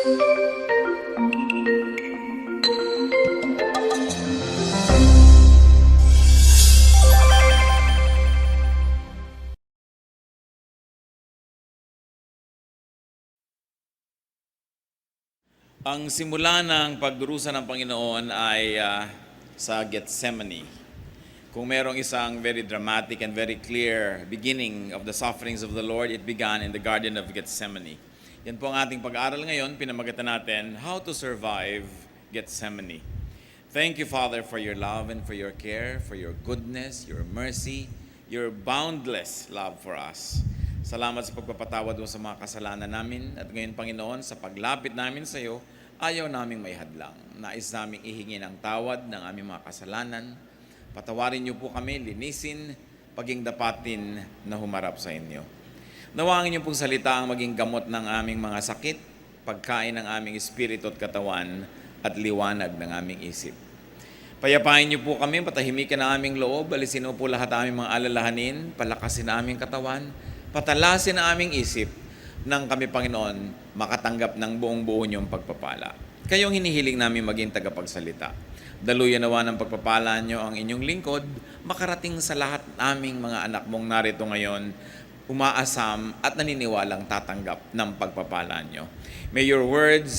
Ang simula ng pagdurusa ng Panginoon ay sa Gethsemane. Kung merong isang very dramatic and very clear beginning of the sufferings of the Lord, it began in the Garden of Gethsemane. Yan po ang ating pag-aaral ngayon, pinamagatan natin, How to Survive Gethsemane. Thank you, Father, for your love and for your care, for your goodness, your mercy, your boundless love for us. Salamat sa pagpapatawad mo sa mga kasalanan namin at ngayon, Panginoon, sa paglapit namin sa iyo, ayaw naming may hadlang. Nais naming ihingi ng tawad ng aming mga kasalanan. Patawarin niyo po kami, linisin, paging dapatin na humarap sa inyo. Nawangin niyo pong salita ang maging gamot ng aming mga sakit, pagkain ng aming espiritu at katawan, at liwanag ng aming isip. Payapain niyo po kami, patahimikin ang aming loob, alisin po lahat ang aming mga alalahanin, palakasin ang aming katawan, patalasin ang aming isip nang kami, Panginoon, makatanggap ng buong-buo niyong pagpapala. Kayong hinihiling namin maging tagapagsalita. Daluyan nawa ng pagpapala niyo ang inyong lingkod, makarating sa lahat naming mga anak mong narito ngayon, umaasam at naniniwalang tatanggap ng pagpapala niyo. May your words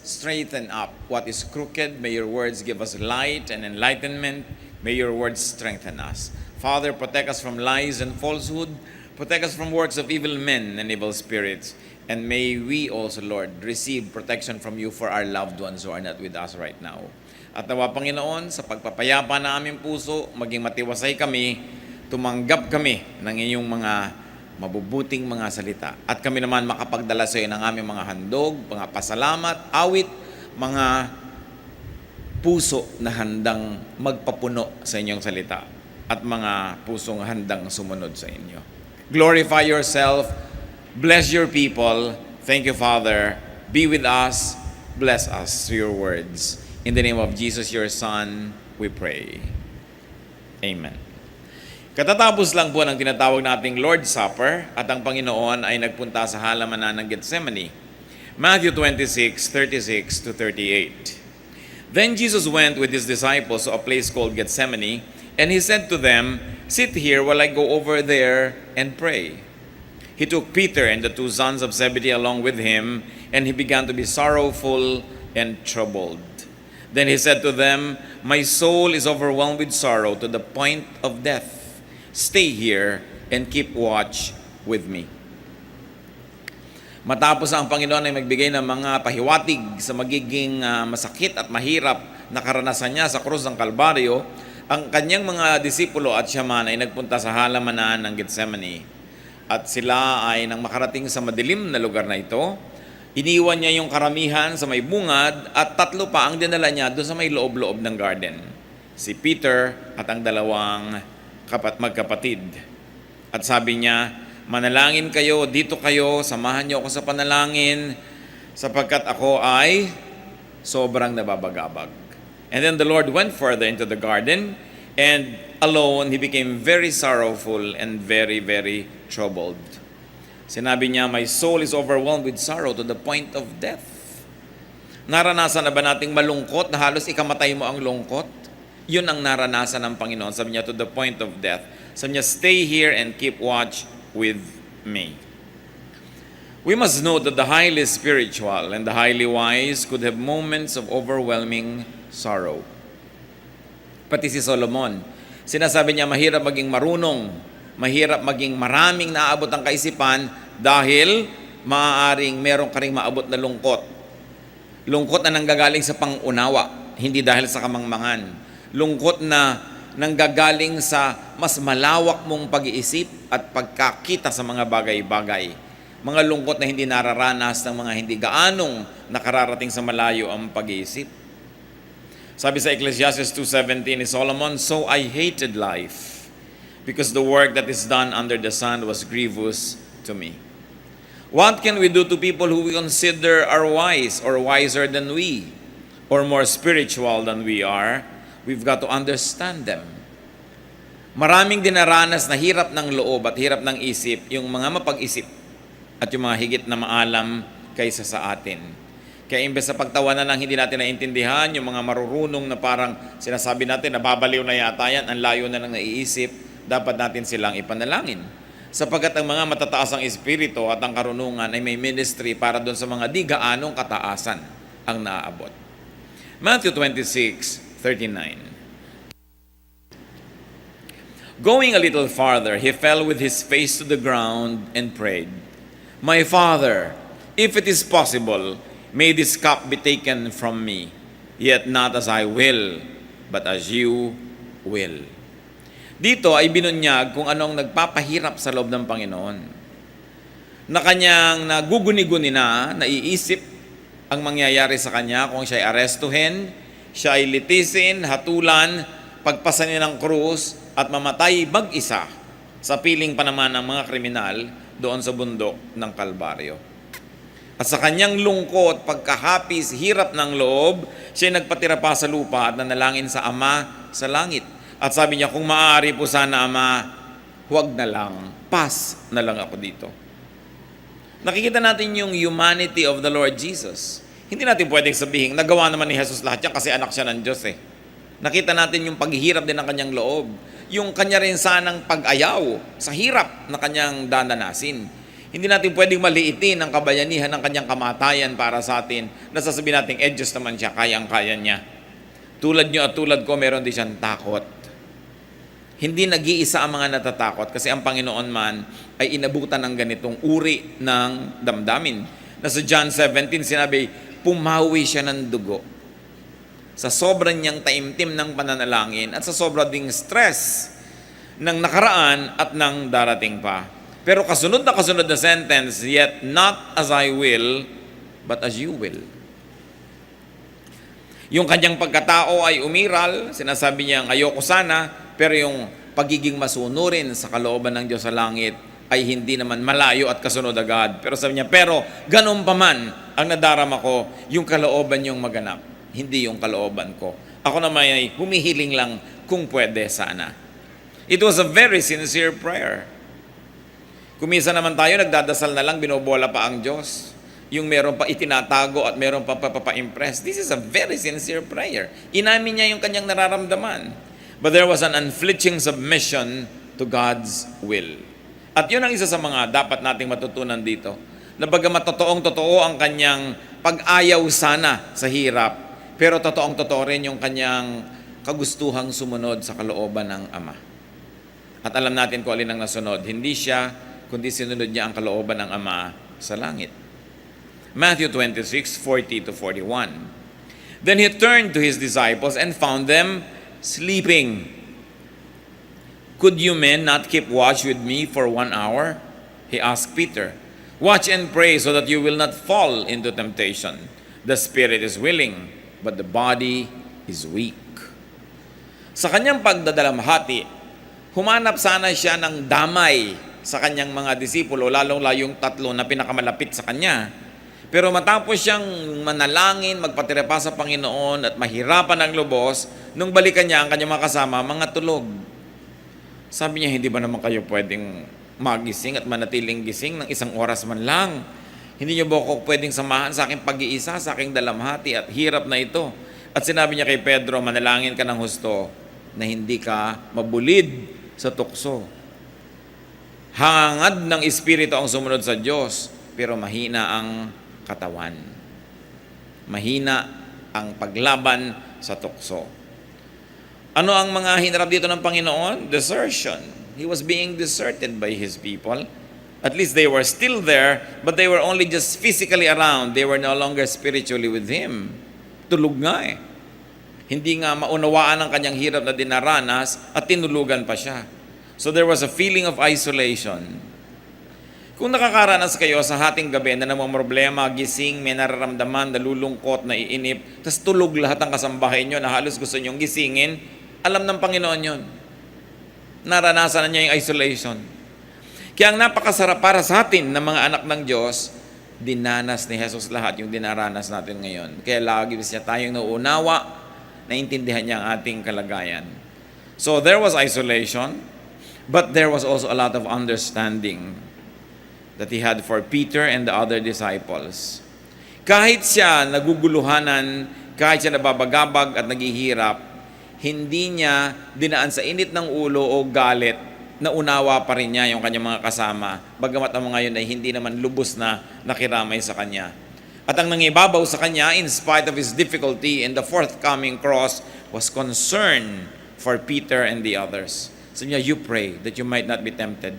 straighten up what is crooked. May your words give us light and enlightenment. May your words strengthen us. Father, protect us from lies and falsehood. Protect us from works of evil men and evil spirits. And may we also, Lord, receive protection from you for our loved ones who are not with us right now. At nawa, Panginoon, sa pagpapayapa na aming puso, maging matiwasay kami, tumanggap kami ng inyong mga mabubuting mga salita. At kami naman makapagdala sa iyo ng aming mga handog, mga pasalamat, awit, mga puso na handang magpapuno sa inyong salita at mga pusong handang sumunod sa inyo. Glorify yourself. Bless your people. Thank you, Father. Be with us. Bless us through your words. In the name of Jesus, your Son, we pray. Amen. Katatapos lang po ng tinatawag nating Lord's Supper at ang Panginoon ay nagpunta sa halamanan ng Gethsemane. Matthew 26:36 to 38. Then Jesus went with his disciples to a place called Gethsemane, and he said to them, "Sit here while I go over there and pray." He took Peter and the two sons of Zebedee along with him, and he began to be sorrowful and troubled. Then he said to them, "My soul is overwhelmed with sorrow to the point of death. Stay here and keep watch with me." Matapos ang Panginoon ay magbigay ng mga pahiwatig sa magiging masakit at mahirap na karanasan niya sa krus ng Kalbaryo, ang kanyang mga disipulo at siya man ay nagpunta sa halamanan ng Gethsemane. At sila ay nang makarating sa madilim na lugar na ito, iniwan niya yung karamihan sa may bungad at tatlo pa ang dinala niya doon sa may loob-loob ng garden. Si Peter at ang dalawang magkapatid. At sabi niya, "Manalangin kayo, dito kayo, samahan niyo ako sa panalangin sapagkat ako ay sobrang nababagabag." And then the Lord went further into the garden, and alone he became very sorrowful and very, very troubled. Sinabi niya, "My soul is overwhelmed with sorrow to the point of death." Naranasan na ba nating malungkot na halos ikamatay mo ang lungkot? Yun ang naranasan ng Panginoon. Sabi niya, to the point of death. Sabi niya, "Stay here and keep watch with me." We must note that the highly spiritual and the highly wise could have moments of overwhelming sorrow. Pati si Solomon, sinasabi niya mahirap maging marunong, mahirap maging maraming naaabot ang kaisipan dahil maaaring meron ka ring maabot na lungkot. Lungkot na nanggagaling sa pangunawa, hindi dahil sa kamangmangan. Lungkot na nanggagaling sa mas malawak mong pag-iisip at pagkakita sa mga bagay-bagay. Mga lungkot na hindi nararanas ng mga hindi gaanong nakararating sa malayo ang pag-iisip. Sabi sa Ecclesiastes 2:17 ni Solomon, "So I hated life, because the work that is done under the sun was grievous to me." What can we do to people who we consider are wise or wiser than we, or more spiritual than we are? We've got to understand them. Maraming dinaranas na hirap ng loob at hirap ng isip yung mga mapag-isip at yung mga higit na maalam kaysa sa atin. Kaya imbes sa pagtawanan ng hindi natin naiintindihan, yung mga marurunong na parang sinasabi natin, nababaliw na yata yan, ang layo na lang naiisip, dapat natin silang ipanalangin. Sapagkat ang mga matataas ang espiritu at ang karunungan ay may ministry para doon sa mga di gaanong kataasan ang naaabot. Matthew 26:39. Going a little farther, he fell with his face to the ground and prayed, "My Father, if it is possible, may this cup be taken from me, yet not as I will, but as you will." Dito ay binunyag kung anong nagpapahirap sa loob ng Panginoon. Na kanyang naguguni-guni na, naiisip ang mangyayari sa kanya kung siya ay arestuhin, siya ay litisin, hatulan, pagpasanin ng krus, at mamatay mag-isa sa piling pa naman ng mga kriminal doon sa bundok ng Kalbaryo. At sa kanyang lungkot, pagkahapis, hirap ng loob, siya nagpatira pa sa lupa at nanalangin sa Ama sa langit. At sabi niya, kung maaari po sana, Ama, huwag na lang, pass na lang ako dito. Nakikita natin yung humanity of the Lord Jesus. Hindi natin pwedeng sabihin, nagawa naman ni Jesus lahat yan kasi anak siya ng Diyos eh. Nakita natin yung paghihirap din ng kanyang loob. Yung kanya rin sanang pag-ayaw sa hirap na kanyang dananasin. Hindi natin pwedeng maliitin ang kabayanihan ng kanyang kamatayan para sa atin. Nasasabihin natin, Diyos naman siya, kayang-kaya niya. Tulad niyo at tulad ko, meron din siyang takot. Hindi nag-iisa ang mga natatakot kasi ang Panginoon man ay inabutan ng ganitong uri ng damdamin. Nasa John 17, sinabi, pumawi siya ng dugo sa sobrang niyang taimtim ng pananalangin at sa sobrang ding stress ng nakaraan at ng darating pa. Pero kasunod na sentence, yet not as I will, but as you will. Yung kanyang pagkatao ay umiral, sinasabi niya, ayoko sana, pero yung pagiging masunurin sa kalooban ng Diyos sa langit ay hindi naman malayo at kasunod agad. Pero sabi niya, pero ganun pa man ang nadarama ko, yung kalooban yung maganap. Hindi yung kalooban ko. Ako naman ay humihiling lang kung pwede sana. It was a very sincere prayer. Kumisa naman tayo, nagdadasal na lang, binobola pa ang Diyos. Yung meron pa itinatago at meron pa papa-impress. This is a very sincere prayer. Inamin niya yung kanyang nararamdaman. But there was an unflinching submission to God's will. At yun ang isa sa mga dapat nating matutunan dito. Na bagamat totoong-totoo ang kanyang pag-ayaw sana sa hirap, pero totoong-totoo rin yung kanyang kagustuhang sumunod sa kalooban ng Ama. At alam natin kung alin ang nasunod. Hindi siya, kundi sinunod niya ang kalooban ng Ama sa langit. Matthew 26:40-41. Then he turned to his disciples and found them sleeping. "Could you men not keep watch with me for 1 hour?" He asked Peter. "Watch and pray so that you will not fall into temptation. The spirit is willing, but the body is weak." Sa kanyang pagdadalamhati, humanap sana siya ng damay sa kanyang mga disipulo, lalong-lalo yung 3 na pinakamalapit sa kanya. Pero matapos siyang manalangin, magpatira pa sa Panginoon at mahirapan ang lubos, nung balikan niya ang kanyang mga kasama, mga tulog. Sabi niya, hindi ba naman kayo pwedeng magising at manatiling gising ng 1 oras man lang? Hindi niyo ba ako pwedeng samahan sa aking pag-iisa, sa aking dalamhati at hirap na ito? At sinabi niya kay Pedro, manalangin ka ng husto na hindi ka mabulid sa tukso. Hangad ng Espiritu ang sumunod sa Diyos, pero mahina ang katawan. Mahina ang paglaban sa tukso. Ano ang mga hinarap dito ng Panginoon? Desertion. He was being deserted by His people. At least they were still there, but they were only just physically around. They were no longer spiritually with Him. Tulog nga eh. Hindi nga maunawaan ang kanyang hirap na dinaranas at tinulugan pa siya. So there was a feeling of isolation. Kung nakakaranas kayo sa hating gabi na namang problema, gising, may nararamdaman, nalulungkot, naiinip, tas tulog lahat ang kasambahay nyo na halos gusto nyong gisingin, alam ng Panginoon yon. Naranasan na niya yung isolation. Kaya ang napakasarap para sa atin na mga anak ng Diyos, dinanas ni Jesus lahat yung dinaranas natin ngayon. Kaya lagi siya tayong nauunawa, naintindihan niya ang ating kalagayan. So there was isolation, but there was also a lot of understanding that He had for Peter and the other disciples. Kahit siya naguguluhanan, kahit siya nababagabag at naghihirap, hindi niya dinaan sa init ng ulo o galit na unawa pa rin niya yung kanyang mga kasama, bagamat ang mga yun ay hindi naman lubos na nakiramay sa kanya. At ang nangibabaw sa kanya, in spite of his difficulty in the forthcoming cross, was concern for Peter and the others. So niya, you pray that you might not be tempted.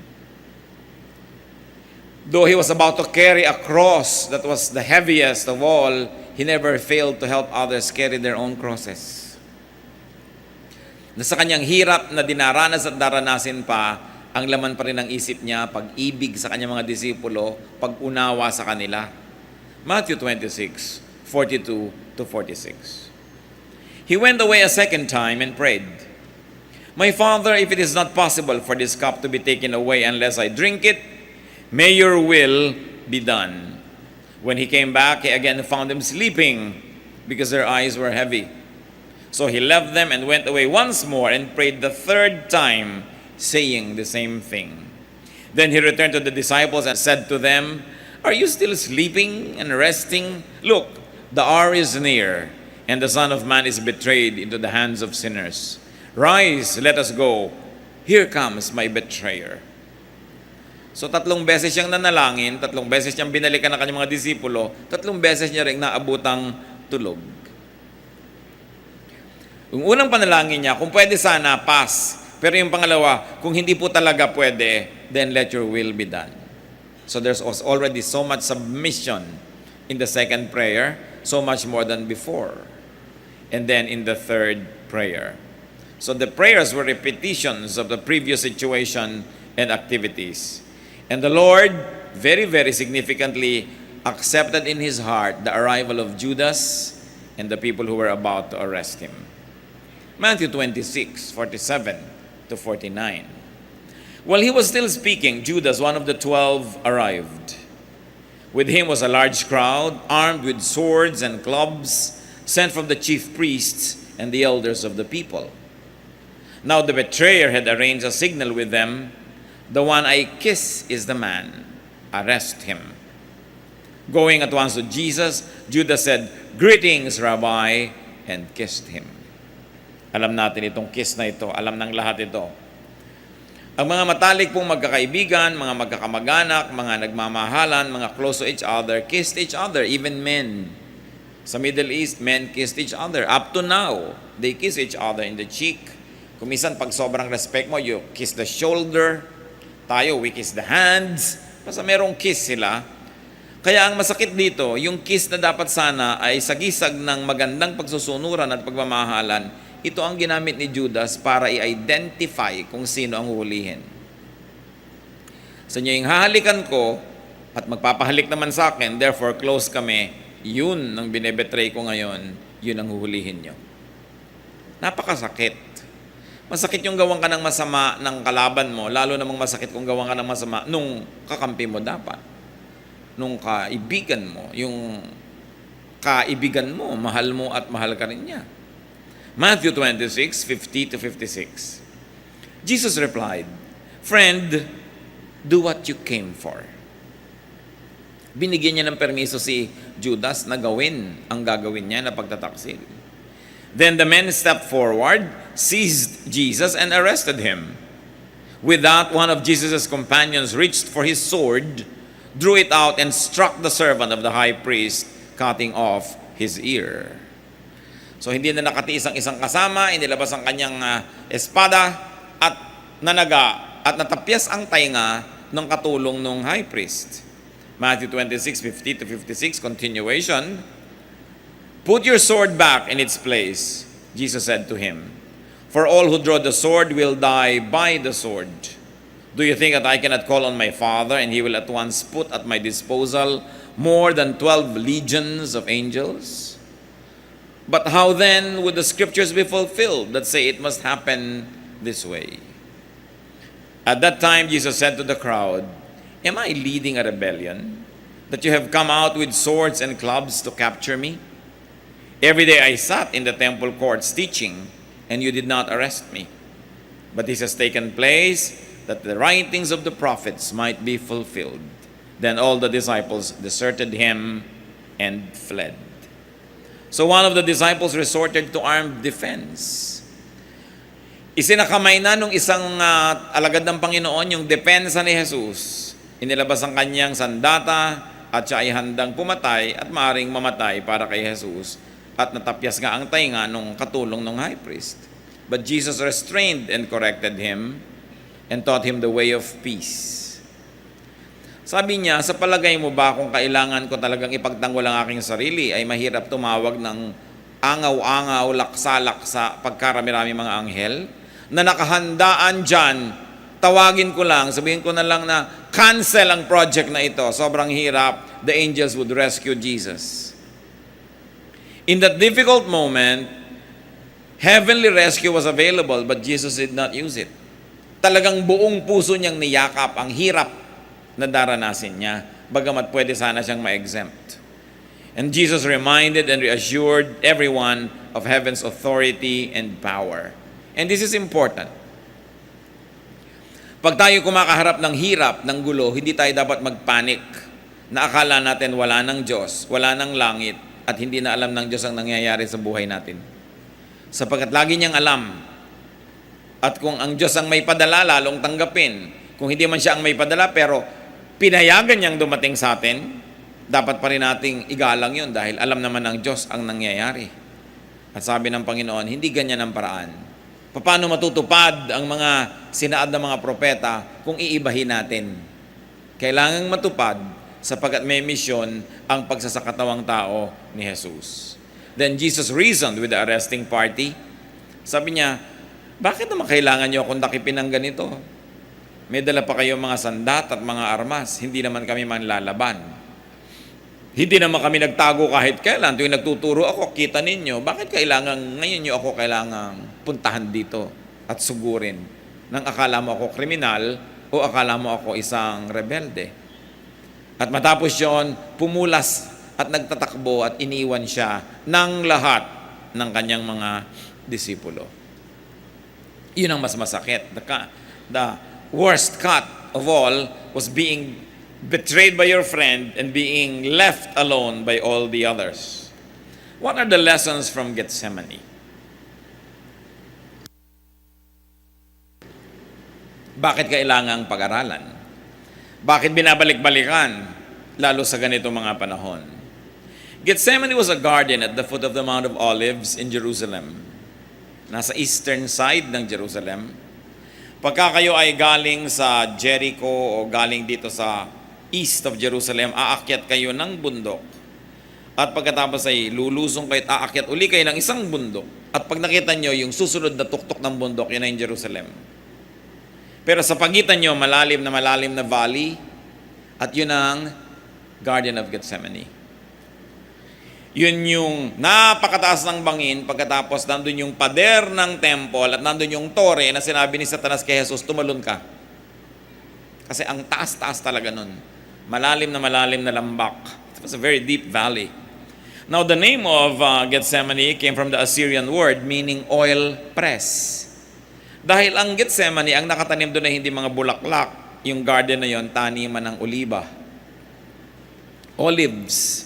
Though he was about to carry a cross that was the heaviest of all, he never failed to help others carry their own crosses. Na sa kanyang hirap na dinaranas at daranasin pa, ang laman pa rin ng isip niya, pag-ibig sa kanyang mga disipulo, pag-unawa sa kanila. Matthew 26, 42 to 46. He went away a second time and prayed, "My Father, if it is not possible for this cup to be taken away unless I drink it, may your will be done." When he came back, he again found them sleeping because their eyes were heavy. So he left them and went away once more and prayed the third time, saying the same thing. Then he returned to the disciples and said to them, "Are you still sleeping and resting? Look, the hour is near, and the Son of Man is betrayed into the hands of sinners. Rise, let us go. Here comes my betrayer." So 3 beses siyang nanalangin, 3 beses niyang binalikan ng kanyang mga disipulo, 3 beses niya rin naabutang tulog. Yung unang panalangin niya, kung pwede sana, pass. Pero yung pangalawa, kung hindi po talaga pwede, then let your will be done. So there's already so much submission in the second prayer, so much more than before. And then in the third prayer. So the prayers were repetitions of the previous situation and activities. And the Lord, very, very significantly, accepted in his heart the arrival of Judas and the people who were about to arrest him. Matthew 26, 47 to 49. While he was still speaking, Judas, one of the 12, arrived. With him was a large crowd, armed with swords and clubs, sent from the chief priests and the elders of the people. Now the betrayer had arranged a signal with them, "The one I kiss is the man. Arrest him." Going at once to Jesus, Judas said, "Greetings, Rabbi," and kissed him. Alam natin itong kiss na ito. Alam ng lahat ito. Ang mga matalik pong magkakaibigan, mga magkakamag-anak, mga nagmamahalan, mga close to each other, kissed each other, even men. Sa Middle East, men kissed each other. Up to now, they kiss each other in the cheek. Kung minsan, pag sobrang respect mo, you kiss the shoulder. Tayo, we kiss the hands. Basta merong kiss sila. Kaya ang masakit dito, yung kiss na dapat sana ay sagisag ng magandang pagsusunuran at pagmamahalan, ito ang ginamit ni Judas para i-identify kung sino ang huhulihin. Sa inyo yung hahalikan ko at magpapahalik naman sa akin, therefore close kami, yun ang binebetray ko ngayon, yun ang huhulihin nyo. Napakasakit. Masakit yung gawang ka ng masama ng kalaban mo, lalo namang masakit kung gawang ka ng masama nung kakampi mo dapat. Nung kaibigan mo, yung kaibigan mo, mahal mo at mahal ka rin niya. Matthew 26, 50 to 56. Jesus replied, "Friend, do what you came for." Binigyan niya ng permiso si Judas na gawin ang gagawin niya na pagtataksil. Then the men stepped forward, seized Jesus, and arrested him. With that, one of Jesus' companions reached for his sword, drew it out, and struck the servant of the high priest, cutting off his ear. So hindi na nakatiis ang isang kasama, inilabas ang kanyang espada at nanaga at natapyas ang tainga ng katulong ng high priest. Matthew 26, 50 to 56, continuation. "Put your sword back in its place," Jesus said to him. "For all who draw the sword will die by the sword. Do you think that I cannot call on my Father and he will at once put at my disposal more than 12 legions of angels? But how then would the scriptures be fulfilled that say it must happen this way?" At that time, Jesus said to the crowd, "Am I leading a rebellion, that you have come out with swords and clubs to capture me? Every day I sat in the temple courts teaching, and you did not arrest me. But this has taken place that the writings of the prophets might be fulfilled." Then all the disciples deserted him and fled. So one of the disciples resorted to armed defense. Isinakamay na nung isang alagad ng Panginoon yung depensa ni Jesus. Inilabas ang kanyang sandata at siya ay handang pumatay at maaring mamatay para kay Jesus. At natapyas nga ang tainga nung katulong ng high priest. But Jesus restrained and corrected him and taught him the way of peace. Sabi niya, sa palagay mo ba kung kailangan ko talagang ipagtanggol ang aking sarili ay mahirap tumawag ng angaw-angaw, laksa-laksa, pagkarami-rami mga anghel na nakahandaan dyan, tawagin ko lang, sabihin ko na lang na cancel ang project na ito. Sobrang hirap, the angels would rescue Jesus. In that difficult moment, heavenly rescue was available but Jesus did not use it. Talagang buong puso niyang niyakap ang hirap na daranasin niya, bagamat pwede sana siyang ma-exempt. And Jesus reminded and reassured everyone of heaven's authority and power. And this is important. Pag tayo kumakaharap ng hirap, ng gulo, hindi tayo dapat magpanik na akala natin wala ng Diyos, wala ng langit, at hindi na alam ng Diyos ang nangyayari sa buhay natin. Sapagkat lagi niyang alam. At kung ang Diyos ang may padala, lalong tanggapin. Kung hindi man siya ang may padala, pero pinayagan niyang dumating sa atin, dapat pa rin nating igalang yun dahil alam naman ng Diyos ang nangyayari. At sabi ng Panginoon, hindi ganyan ang paraan. Paano matutupad ang mga sinaad ng mga propeta kung iibahin natin? Kailangang matupad sapagkat may misyon ang pagsasakatawang tao ni Jesus. Then Jesus reasoned with the arresting party. Sabi niya, bakit naman kailangan niyo akong takipin ng ganito? May dala pa kayo mga sandat at mga armas. Hindi naman kami manlalaban. Hindi naman kami nagtago kahit kailan. Tuwing nagtuturo ako, kita ninyo, bakit ngayon nyo ako kailangang puntahan dito at sugurin? Nang akala mo ako kriminal o akala mo ako isang rebelde. At matapos yon, pumulas at nagtatakbo at iniwan siya ng lahat ng kanyang mga disipulo. Yun ang mas masakit. The worst cut of all was being betrayed by your friend and being left alone by all the others. What are the lessons from Gethsemane? Bakit kailangang pag-aralan? Bakit binabalik-balikan, lalo sa ganito mga panahon? Gethsemane was a garden at the foot of the Mount of Olives in Jerusalem. Nasa eastern side ng Jerusalem. Pagka kayo ay galing sa Jericho o galing dito sa east of Jerusalem, aakyat kayo ng bundok. At pagkatapos ay lulusong kayo at aakyat uli kayo ng isang bundok. At pag nakita nyo yung susunod na tuktok ng bundok, yun ay in Jerusalem. Pero sa pagitan nyo, malalim na valley, at yun ang Garden of Gethsemane. Yun yung napakataas ng bangin, pagkatapos nandun yung pader ng temple at nandun yung tore na sinabi ni Satanas kay Jesus, tumalon ka. Kasi ang taas-taas talaga nun. Malalim na lambak. It was a very deep valley. Now the name of Gethsemane came from the Assyrian word meaning oil press. Dahil ang Gethsemane, ang nakatanim doon ay hindi mga bulaklak. Yung garden na yon, taniman ng oliba. Olives.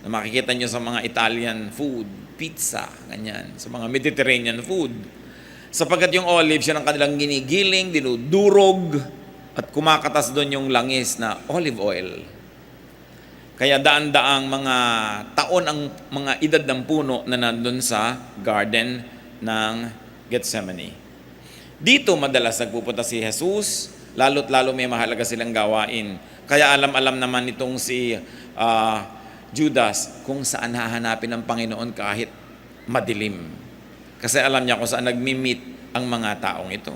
Na makikita nyo sa mga Italian food, pizza, ganyan, sa mga Mediterranean food. Sapagkat yung olive, siya ng kanilang ginigiling, dinudurog, at kumakatas doon yung langis na olive oil. Kaya daan-daang mga taon ang mga edad ng puno na nandun sa garden ng Gethsemane. Dito madalas nagpupunta si Jesus, lalo't lalo may mahalaga silang gawain. Kaya alam-alam naman itong si Judas kung saan hahanapin ng Panginoon kahit madilim. Kasi alam niya kung saan nagmi-meet ang mga taong ito.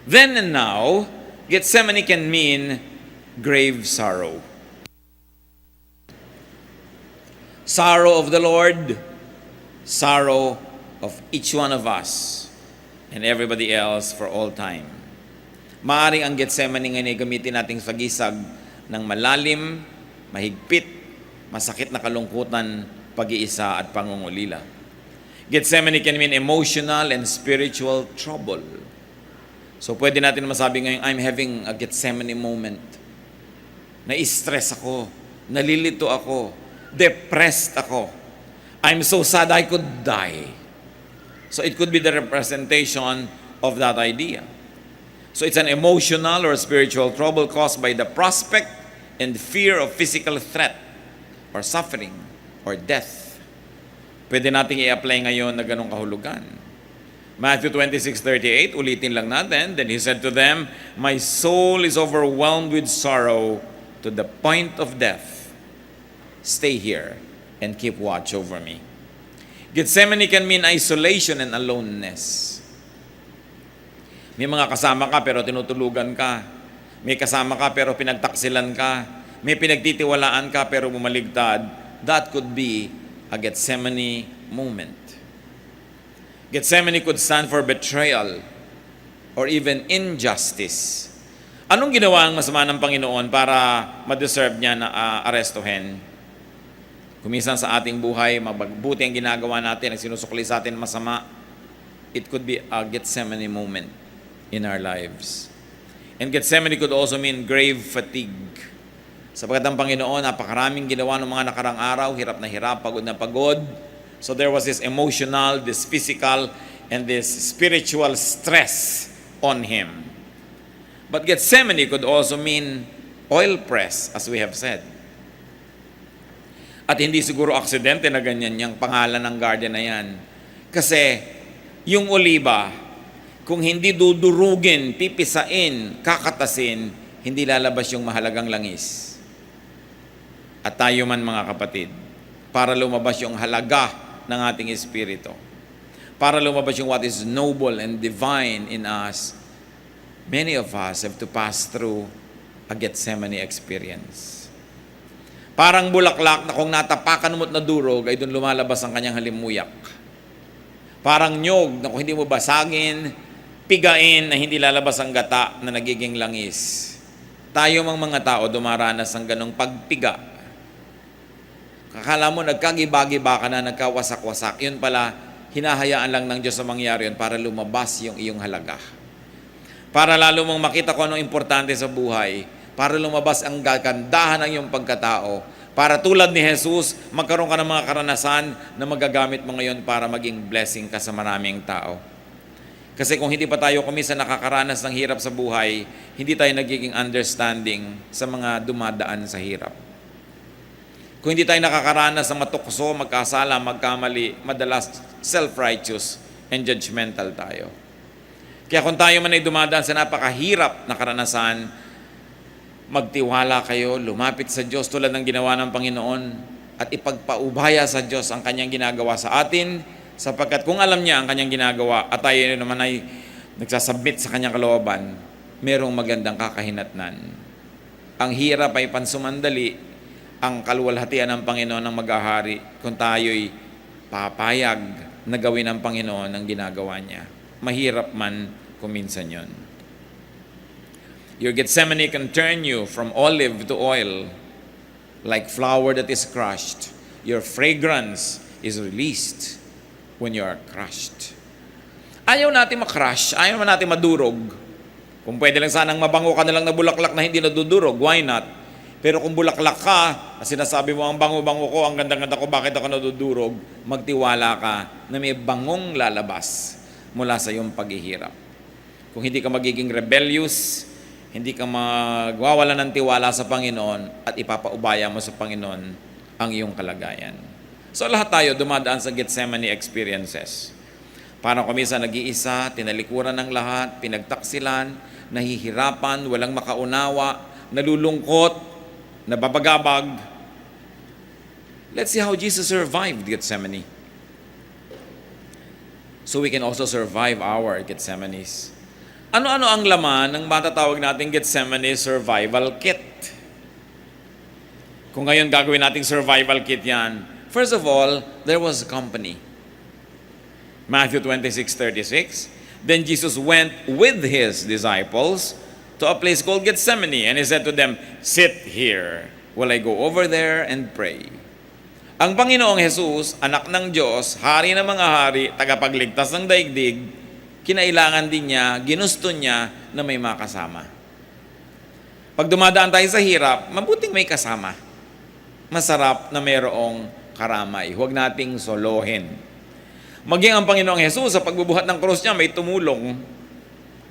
Then and now, Gethsemane can mean grave sorrow. Sorrow of the Lord, sorrow of each one of us, and everybody else for all time. Maaring ang Gethsemane ngayon ay gamitin nating sagisag ng malalim, mahigpit, masakit na kalungkutan, pag-iisa at pangungulila. Gethsemane can mean emotional and spiritual trouble. So pwede natin masabi ngayon, I'm having a Gethsemane moment. Na-stress ako, nalilito ako, Depressed ako. I'm so sad I could die. So it could be the representation of that idea. So it's an emotional or spiritual trouble caused by the prospect and fear of physical threat or suffering or death. Pwede nating i-apply ngayon na ganong kahulugan. Matthew 26:38, ulitin lang natin. Then he said to them, "My soul is overwhelmed with sorrow to the point of death. Stay here and keep watch over me." Gethsemane can mean isolation and aloneness. May mga kasama ka pero tinutulugan ka. May kasama ka pero pinagtaksilan ka. May pinagtitiwalaan ka pero bumaligtad. That could be a Gethsemane moment. Gethsemane could stand for betrayal or even injustice. Anong ginawa ang masama ng Panginoon para ma-deserve niya na arestuhin? Kumisan sa ating buhay, mabuti ang ginagawa natin, ang sinusukli sa atin masama, it could be a Gethsemane moment in our lives. And Gethsemane could also mean grave fatigue. Sapagkat ang Panginoon, napakaraming ginawa ng mga nakarang araw, hirap na hirap, pagod na pagod. So there was this emotional, this physical, and this spiritual stress on him. But Gethsemane could also mean oil press, as we have said. At hindi siguro aksidente na ganyan yung pangalan ng garden na yan. Kasi yung oliba, kung hindi dudurugin, pipisain, kakatasin, hindi lalabas yung mahalagang langis. At tayo man mga kapatid, para lumabas yung halaga ng ating espiritu, para lumabas yung what is noble and divine in us, many of us have to pass through a Gethsemane experience. Parang bulaklak na kung natapakan mo't nadurog, ay doon lumalabas ang kanyang halimuyak. Parang nyog na kung hindi mo basagin, pigain na hindi lalabas ang gata na nagiging langis. Tayo mga tao dumaranas ng ganong pagpiga. Kakala mo nagkagiba-giba ka na, nagkawasak-wasak. Yun pala, hinahayaan lang ng Diyos na mangyari yun para lumabas yung iyong halaga. Para lalo mong makita kung anong importante sa buhay. Para lumabas ang gagandahan ng iyong pagkatao. Para tulad ni Jesus, magkaroon ka ng mga karanasan na magagamit mo ngayon para maging blessing ka sa maraming tao. Kasi kung hindi pa tayo kumisa nakakaranas ng hirap sa buhay, hindi tayo nagiging understanding sa mga dumadaan sa hirap. Kung hindi tayo nakakaranas ng matukso, magkasala, magkamali, madalas self-righteous and judgmental tayo. Kaya kung tayo man ay dumadaan sa napakahirap na karanasan, magtiwala kayo, lumapit sa Diyos tulad ng ginawa ng Panginoon at ipagpaubaya sa Diyos ang kanyang ginagawa sa atin, sapagkat kung alam niya ang kanyang ginagawa at tayo naman ay nagsasubmit sa kanyang kalooban, merong magandang kakahinatnan. Ang hirap ay pansumandali, ang kaluwalhatian ng Panginoon ang maghahari kung tayo'y papayag na gawin ng Panginoon ang ginagawa niya. Mahirap man kung minsan yun. Your Gethsemane can turn you from olive to oil, like flour that is crushed. Your fragrance is released when you are crushed. Ayaw natin makrush, ayaw natin madurog. Kung pwede lang sanang mabango ka na lang na bulaklak na hindi nadudurog, why not? Pero kung bulaklak ka, at sinasabi mo, ang bango-bango ko, ang ganda-ganda ko, bakit ako nadudurog? Magtiwala ka na may bangong lalabas mula sa iyong paghihirap. Kung hindi ka magiging rebellious, hindi ka magwawala ng tiwala sa Panginoon at ipapaubaya mo sa Panginoon ang iyong kalagayan. So lahat tayo dumadaan sa Gethsemane experiences. Parang kumisa nag-iisa, tinalikuran ng lahat, pinagtaksilan, nahihirapan, walang makaunawa, nalulungkot, nababagabag. Let's see how Jesus survived Gethsemane. So we can also survive our Gethsemanes. Ano-ano ang laman ng matatawag nating Gethsemane Survival Kit? Kung ngayon gagawin nating survival kit yan, first of all, there was company. Matthew 26:36, then Jesus went with his disciples to a place called Gethsemane, and he said to them, "Sit here while I go over there and pray." Ang Panginoong Jesus, anak ng Diyos, hari ng mga hari, tagapagligtas ng daigdig, kinailangan din niya, ginusto niya na may makasama. Pag dumadaan tayo sa hirap, mabuting may kasama. masarap na mayroong karamay. Huwag nating solohin. Maging ang Panginoong Jesus sa pagbubuhat ng krus niya may tumulong,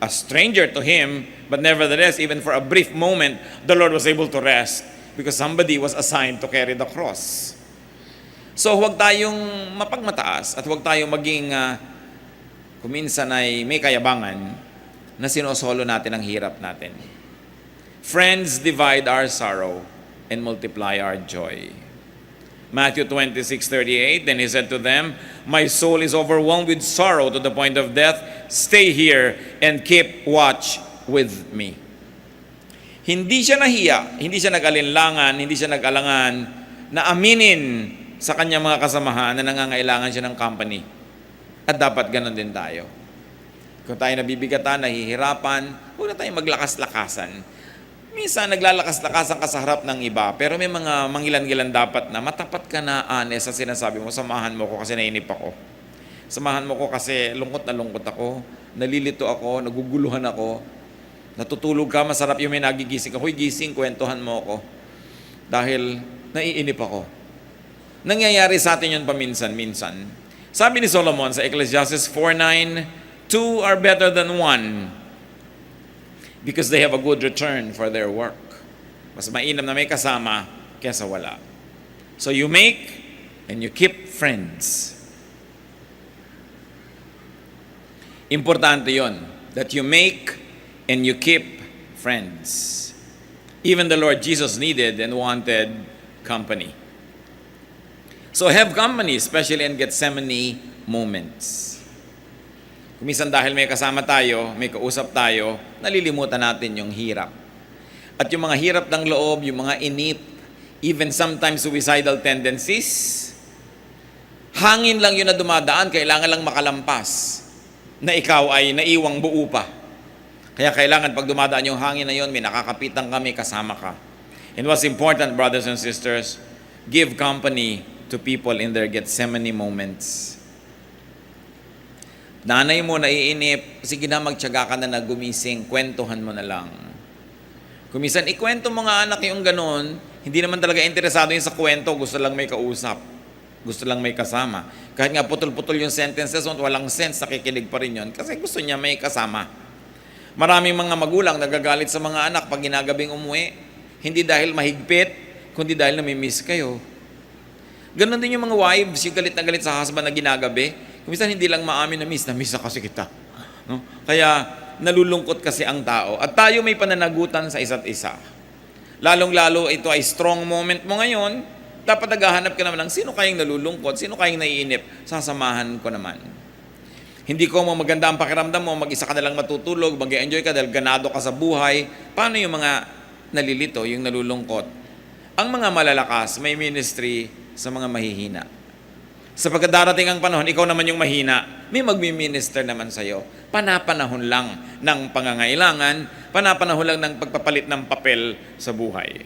a stranger to Him, but nevertheless, even for a brief moment, the Lord was able to rest because somebody was assigned to carry the cross. So huwag tayong mapagmataas at huwag tayong maging kuminsan ay may kayabangan na sinosolo natin ang hirap natin. Friends divide our sorrow and multiply our joy. Matthew 26:38, then He said to them, "My soul is overwhelmed with sorrow to the point of death. Stay here and keep watch with me." Hindi siya nahiya, hindi siya nag-alinlangan, hindi siya nag-alangan na aminin sa kanyang mga kasamahan na nangangailangan siya ng company. At dapat ganun din tayo. Kung tayo nabibigatan, nahihirapan, huwag na tayong maglakas-lakasan. Minsan naglalakas-lakasan ka sa harap ng iba, pero may mga mangilan-gilan dapat na matapat ka na honest sa sinasabi mo, samahan mo ko kasi nainip ako. Samahan mo ko kasi lungkot na lungkot ako, nalilito ako, naguguluhan ako, natutulog ka, masarap yung may nagigising ako, gising, kwentuhan mo ako. Dahil naiinip ako. Nangyayari sa atin yun paminsan-minsan. Sabi ni Solomon sa Ecclesiastes 4:9, "Two are better than one, because they have a good return for their work." Mas mainam na may kasama kaysa wala. So you make and you keep friends. Importante yon, that you make and you keep friends. Even the Lord Jesus needed and wanted company. So have company, especially in Gethsemane moments. Kumisan dahil may kasama tayo, may kausap tayo, nalilimutan natin yung hirap. At yung mga hirap ng loob, yung mga inip, even sometimes suicidal tendencies, hangin lang yun na dumadaan, kailangan lang makalampas na ikaw ay naiwang buo pa. Kaya kailangan pag dumadaan yung hangin na yun, may nakakapitan kami, kasama ka. And what's important, brothers and sisters, give company to people in their Gethsemane moments. Nanay mo naiinip, sige na, magtiyaga ka na gumising, kwentuhan mo na lang. Kumisan, ikwento mo nga anak yung ganun, hindi naman talaga interesado yun sa kwento, gusto lang may kausap, gusto lang may kasama. Kahit nga putol-putol yung sentences, walang sense, nakikinig pa rin yun, kasi gusto niya may kasama. Maraming mga magulang nagagalit sa mga anak pag ginagabing umuwi, hindi dahil mahigpit, kundi dahil namimiss kayo. Ganon din yung mga wives, yung galit na galit sa husband na ginagabi. Kumisan hindi lang maamin na miss na kasi kita. No? Kaya nalulungkot kasi ang tao. At tayo may pananagutan sa isa't isa. Lalong-lalo ito ay strong moment mo ngayon, dapat naghahanap ka naman ng sino kayang nalulungkot, sino kayang naiinip, sasamahan ko naman. Hindi ko mo maganda ang pakiramdam mo, mag-isa ka na lang matutulog, mag-enjoy ka dahil ganado ka sa buhay. Paano yung mga nalilito, yung nalulungkot? Ang mga malalakas, may ministry sa mga mahihina. Sa pagdarating ang panahon, ikaw naman yung mahina, may magmi-minister naman sa'yo. Panapanahon lang ng pangangailangan, panapanahon lang ng pagpapalit ng papel sa buhay.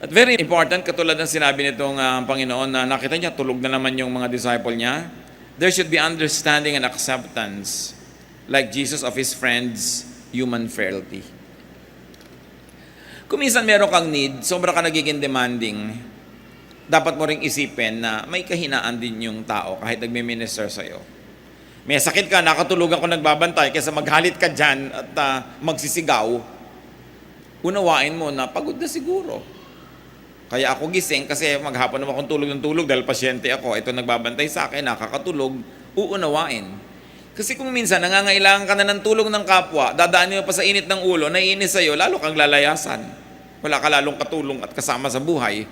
At very important, katulad ng sinabi nitong Panginoon na nakita niya, tulog na naman yung mga disciple niya, there should be understanding and acceptance like Jesus of His friends' human frailty. Kung minsan meron kang need, sobra ka nagiging demanding, dapat mo ring isipin na may kahinaan din yung tao kahit nagme-minister sa'yo. May sakit ka, nakatulugan ko nagbabantay, kaysa maghalit ka dyan at magsisigaw, unawain mo na pagod na siguro. Kaya ako gising kasi maghapon naman akong tulog ng tulog dahil pasyente ako, ito nagbabantay sa akin, nakakatulog, uunawain. Kasi kung minsan nangangailangan ka na ng tulong ng kapwa, dadaanin mo pa sa init ng ulo, naiinis sa'yo, lalo kang lalayasan. Wala ka lalong katulong at kasama sa buhay.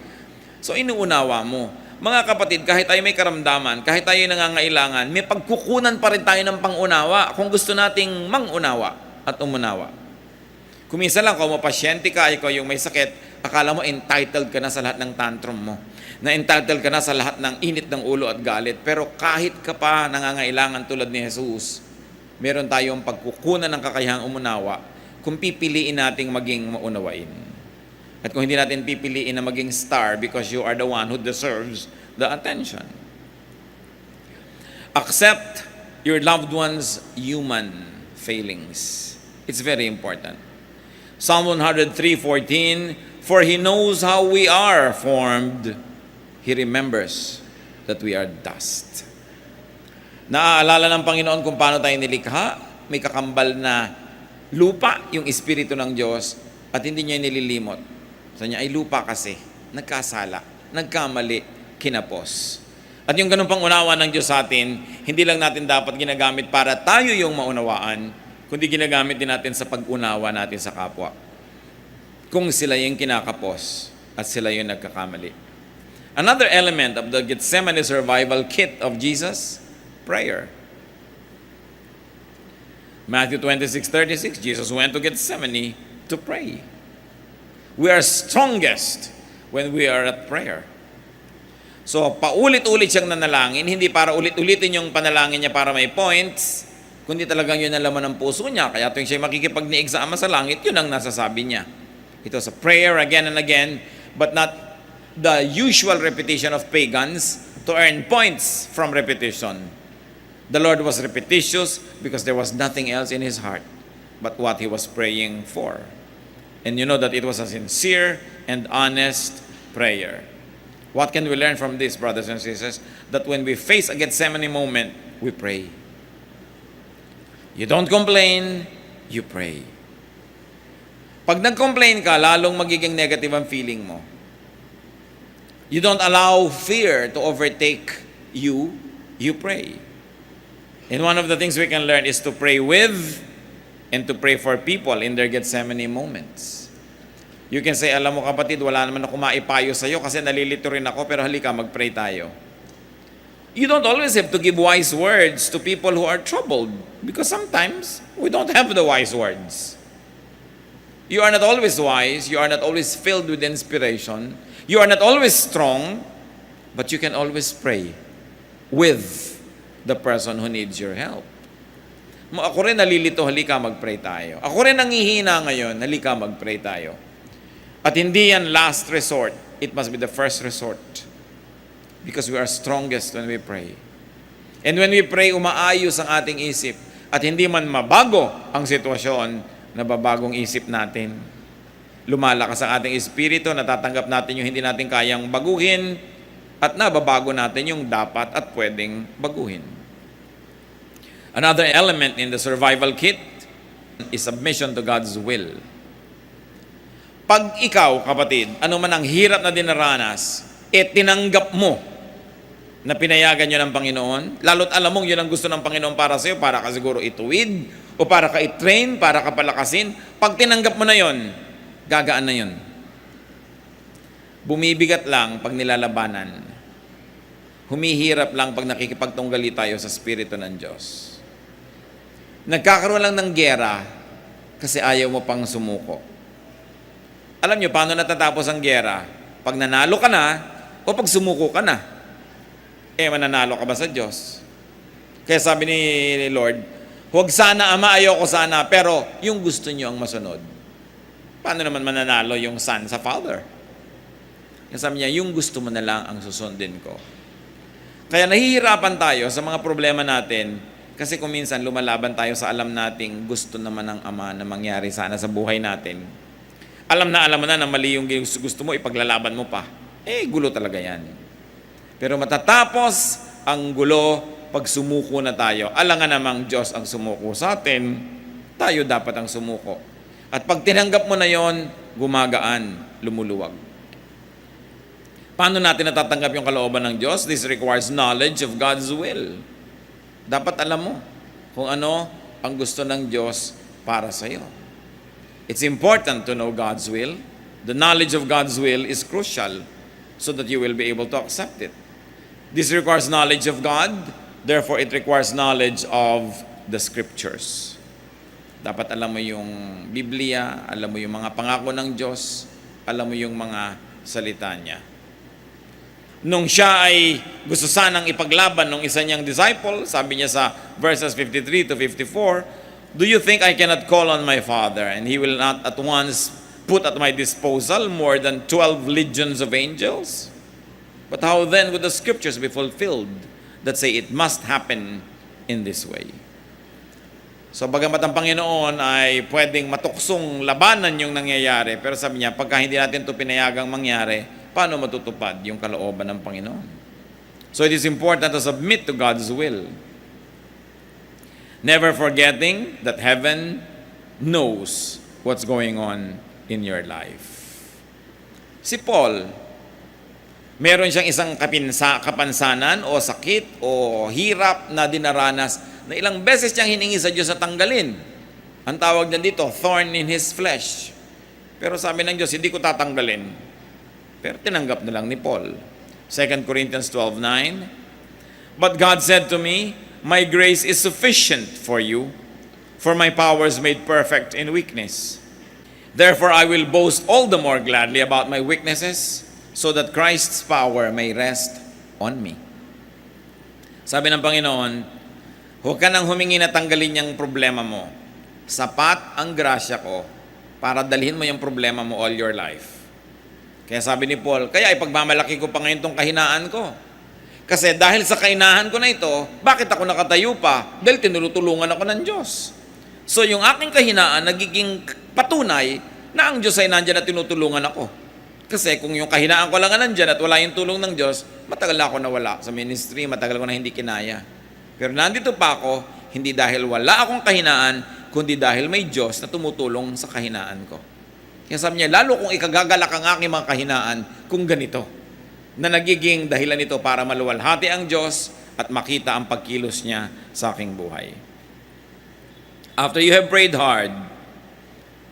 So inuunawa mo. Mga kapatid, kahit tayo may karamdaman, kahit tayo nangangailangan, may pagkukunan pa rin tayo ng pangunawa kung gusto nating mangunawa at umunawa. Kung minsan lang, kung mapasyente ka, ikaw yung may sakit, akala mo entitled ka na sa lahat ng tantrum mo. Na entitled ka na sa lahat ng init ng ulo at galit. Pero kahit ka pa nangangailangan tulad ni Jesus, meron tayong pagkukunan ng kakayahang umunawa kung pipiliin nating maging maunawain. At kung hindi natin pipiliin na maging star because you are the one who deserves the attention. Accept your loved one's human failings. It's very important. Psalm 103:14, For He knows how we are formed. He remembers that we are dust. Naaalala ng Panginoon kung paano tayo nilikha. May kakambal na lupa, yung Espiritu ng Diyos, at hindi niya nililimot. Sa niya ay lupa kasi, nagkasala, nagkamali, kinapos. At yung ganun pang unawa ng Diyos sa atin, hindi lang natin dapat ginagamit para tayo yung maunawaan, kundi ginagamit din natin sa pag-unawa natin sa kapwa. Kung sila yung kinakapos at sila yung nagkakamali. Another element of the Gethsemane survival kit of Jesus, prayer. Matthew 26:36, Jesus went to Gethsemane to pray. We are strongest when we are at prayer. So, paulit-ulit siyang nanalangin, hindi para ulit-ulitin yung panalangin niya para may points, kundi talagang yun ang laman ng puso niya. Kaya tuwing siya makikipag-niig sa Ama sa langit, yun ang nasasabi niya. It was a prayer again and again, but not the usual repetition of pagans to earn points from repetition. The Lord was repetitious because there was nothing else in His heart but what He was praying for. And you know that it was a sincere and honest prayer. What can we learn from this, brothers and sisters? That when we face a Gethsemane moment, we pray. You don't complain, you pray. Pag nag-complain ka, lalong magiging negative ang feeling mo. You don't allow fear to overtake you, you pray. And one of the things we can learn is to pray with and to pray for people in their Gethsemane moments. You can say, alam mo kapatid, wala naman ako maipayo sa'yo kasi nalilito rin ako, pero halika, mag-pray tayo. You don't always have to give wise words to people who are troubled because sometimes we don't have the wise words. You are not always wise, you are not always filled with inspiration, you are not always strong, but you can always pray with the person who needs your help. Ako rin nalilito, halika mag-pray tayo. Ako rin nangihina ngayon, halika mag-pray tayo. At hindi yan last resort, it must be the first resort. Because we are strongest when we pray. And when we pray, umaayos ang ating isip. At hindi man mabago ang sitwasyon, nababagong isip natin. Lumalakas ang ating espiritu, natatanggap natin yung hindi natin kayang baguhin, at nababago natin yung dapat at pwedeng baguhin. Another element in the survival kit is submission to God's will. Pag ikaw, kapatid, ano man ang hirap na dinaranas, tinanggap mo na pinayagan yun ng Panginoon, lalo't alam mong yun ang gusto ng Panginoon para sa'yo, para ka siguro ituwid, o para ka i-train, para ka palakasin, pag tinanggap mo na yon, gagaan na yon. Bumibigat lang pag nilalabanan. Humihirap lang pag nakikipagtunggali tayo sa Espiritu ng Diyos. Nagkakaroon lang ng giyera kasi ayaw mo pang sumuko. Alam nyo, paano natatapos ang giyera? Pag nanalo ka na, o pag sumuko ka na. Mananalo ka ba sa Diyos? Kaya sabi ni Lord, huwag sana, Ama, ayoko sana, pero yung gusto nyo ang masunod. Paano naman mananalo yung son sa father? Kaya sabi niya, yung gusto mo na lang ang susundin ko. Kaya nahihirapan tayo sa mga problema natin kasi kung minsan lumalaban tayo sa alam nating gusto naman ng Ama na mangyari sana sa buhay natin. Alam mo na mali yung gusto mo, ipaglalaban mo pa. Gulo talaga yan. Pero matatapos ang gulo pag sumuko na tayo. Alangan namang Diyos ang sumuko sa atin, tayo dapat ang sumuko. At pag tinanggap mo na yon, gumagaan, lumuluwag. Paano natin natatanggap yung kalooban ng Diyos? This requires knowledge of God's will. Dapat alam mo kung ano ang gusto ng Diyos para sa iyo. It's important to know God's will. The knowledge of God's will is crucial so that you will be able to accept it. This requires knowledge of God. Therefore, it requires knowledge of the Scriptures. Dapat alam mo yung Biblia, alam mo yung mga pangako ng Diyos, alam mo yung mga salita niya. Nung siya ay gusto sanang ipaglaban ng isa niyang disciple, sabi niya sa verses 53 to 54, "Do you think I cannot call on my Father, and He will not at once put at my disposal more than 12 legions of angels? But how then would the Scriptures be fulfilled that say it must happen in this way?" So bagamat ang Panginoon ay pwedeng matuksong labanan yung nangyayari, pero sabi niya, pagka hindi natin ito pinayagang mangyari, paano matutupad yung kalooban ng Panginoon? So it is important to submit to God's will. Never forgetting that heaven knows what's going on in your life. Si Paul, meron siyang isang kapansanan o sakit o hirap na dinaranas na ilang beses niyang hiningi sa Diyos na tanggalin. Ang tawag niya dito, thorn in his flesh. Pero sabi ng Diyos, hindi ko tatanggalin. Pero tinanggap na lang ni Paul. 2 Corinthians 12:9, But God said to me, My grace is sufficient for you, for my power is made perfect in weakness. Therefore I will boast all the more gladly about my weaknesses, so that Christ's power may rest on me. Sabi ng Panginoon, huwag ka nang humingi na tanggalin yung problema mo. Sapat ang grasya ko para dalhin mo yung problema mo all your life. Kaya sabi ni Paul, kaya ipagmamalaki ko pa ngayon tong kahinaan ko. Kasi dahil sa kahinaan ko na ito, bakit ako nakatayo pa? Dahil tinutulungan ako ng Diyos. So yung aking kahinaan nagiging patunay na ang Diyos ay nandyan at tinutulungan ako. Kasi kung yung kahinaan ko lang nandyan at wala yung tulong ng Diyos, matagal na ako nawala sa ministry, matagal ko na hindi kinaya. Pero nandito pa ako, hindi dahil wala akong kahinaan, kundi dahil may Diyos na tumutulong sa kahinaan ko. Kaya sabi niya, lalo kung ikagagalak ang aking mga kahinaan kung ganito, na nagiging dahilan nito para maluwalhati ang Diyos at makita ang pagkilos niya sa aking buhay. After you have prayed hard,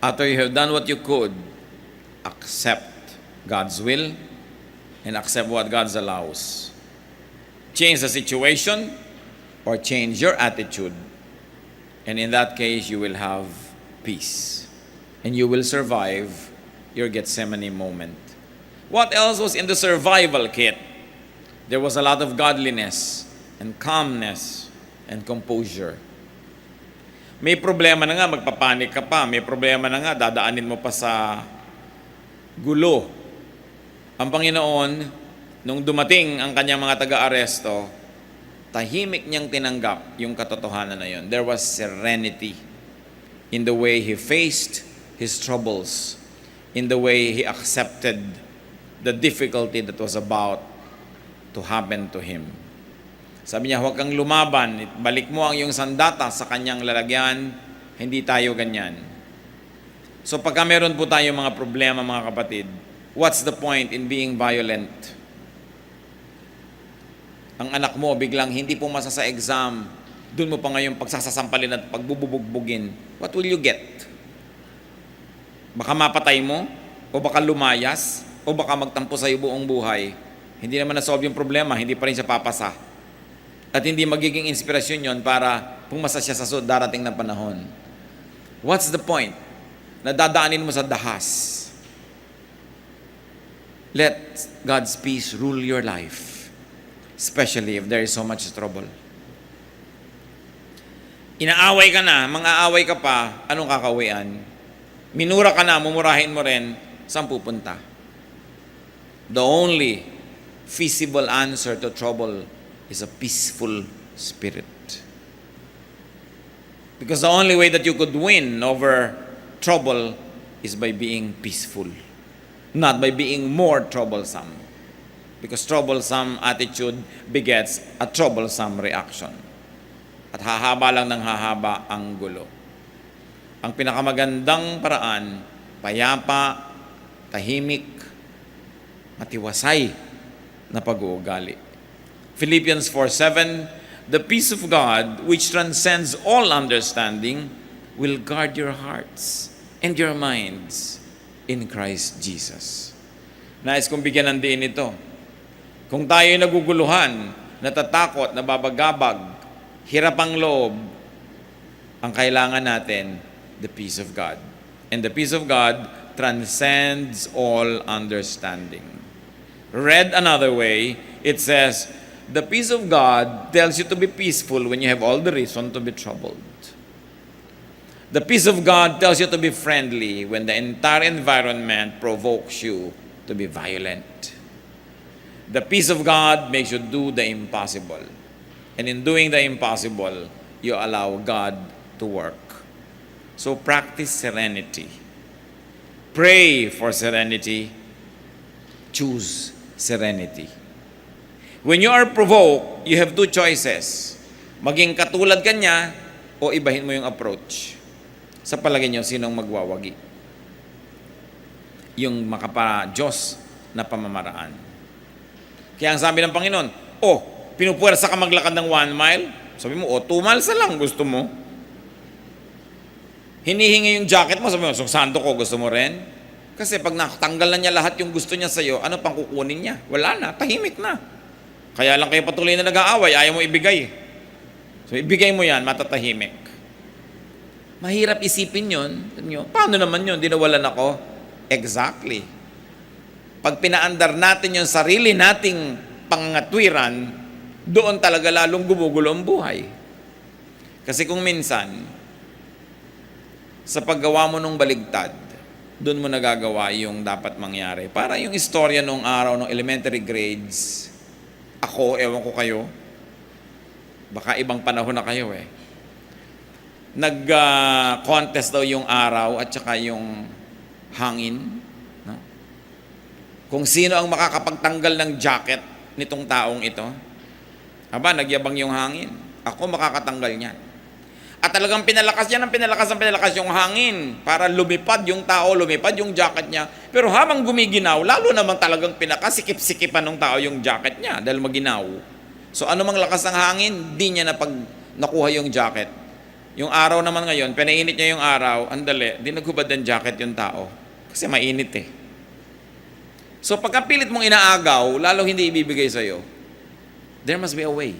after you have done what you could, accept God's will and accept what God allows. Change the situation or change your attitude. And in that case, you will have peace. And you will survive your Gethsemane moment. What else was in the survival kit? There was a lot of godliness and calmness and composure. May problema na nga, magpapanik ka pa. May problema na nga, dadaanin mo pa sa gulo. Ang Panginoon, nung dumating ang kanyang mga taga-aresto, tahimik niyang tinanggap yung katotohanan na yun. There was serenity in the way he faced his troubles, in the way he accepted the difficulty that was about to happen to him. Sabi niya, huwag kang lumaban, balik mo ang iyong sandata sa kanyang lalagyan, hindi tayo ganyan. So pagka meron po tayo mga problema, mga kapatid, what's the point in being violent? Ang anak mo biglang hindi pumasa sa exam, dun mo pa ngayon pagsasasampalin at pagbububugbugin, what will you get? Baka mapatay mo, o baka lumayas, o baka magtampo sa iyo buong buhay. Hindi naman na-solve yung problema, hindi pa rin siya papasa. At hindi magiging inspirasyon yon para pumasa siya sa darating na panahon. What's the point? Nadadaanin mo sa dahas. Let God's peace rule your life, especially if there is so much trouble. Inaaway ka na, mang-aaway ka pa, anong kakawian? Minura ka na, mumurahin mo rin, saan pupunta? The only feasible answer to trouble is a peaceful spirit. Because the only way that you could win over trouble is by being peaceful, not by being more troublesome. Because troublesome attitude begets a troublesome reaction. At hahaba lang ng hahaba ang gulo. Ang pinakamagandang paraan, payapa, tahimik, matiwasay na pag-uugali. Philippians 4:7, the peace of God, which transcends all understanding, will guard your hearts and your minds in Christ Jesus. Nais kong bigyan ng diin ito. Kung tayo ay naguguluhan, natatakot, nababagabag, hirap ang loob, ang kailangan natin, the peace of God. And the peace of God transcends all understanding. Read another way, it says, the peace of God tells you to be peaceful when you have all the reason to be troubled. The peace of God tells you to be friendly when the entire environment provokes you to be violent. The peace of God makes you do the impossible. And in doing the impossible, you allow God to work. So practice serenity. Pray for serenity. Choose serenity. When you are provoked, you have two choices. Maging katulad ka niya o ibahin mo yung approach. Sa palagay niyo, sinong magwawagi? Yung makapa-Diyos na pamamaraan. Kaya ang sabi ng Panginoon, pinupuwersa ka maglakad ng 1 mile? Sabi mo, 2 miles na lang gusto mo. Hinihingi yung jacket mo, sabi mo, sando ko, gusto mo rin? Kasi pag natanggal na niya lahat yung gusto niya sa'yo, ano pang kukunin niya? Wala na, tahimik na. Kaya lang kayo patuloy na nag-aaway, ayaw mo ibigay. So ibigay mo yan, matatahimik. Mahirap isipin yun. Paano naman yun? Di nawalan ako? Exactly. Pag pinaandar natin yung sarili nating pangatwiran, doon talaga lalong gumugulo ang buhay. Kasi kung minsan, sa paggawa mo ng baligtad, doon mo nagagawa yung dapat mangyari. Para yung istorya nung araw ng elementary grades, ako, ewan ko kayo, baka ibang panahon na kayo nag-contest daw yung araw at saka yung hangin. No? Kung sino ang makakapagtanggal ng jacket nitong taong ito. Nagyabang yung hangin. Ako makakatanggal niyan. At talagang pinalakas yung hangin para lumipad yung tao, lumipad yung jacket niya. Pero habang gumiginaw, lalo namang talagang pinakasikip-sikipan ng tao yung jacket niya dahil maginaw. So ano mang lakas ng hangin, di niya nakuha yung jacket. Yung araw naman ngayon, pinainit niya yung araw, andali, di naghubad ng jacket yung tao. Kasi mainit So pagkapilit mong inaagaw, lalo hindi ibibigay sa'yo, there must be a way.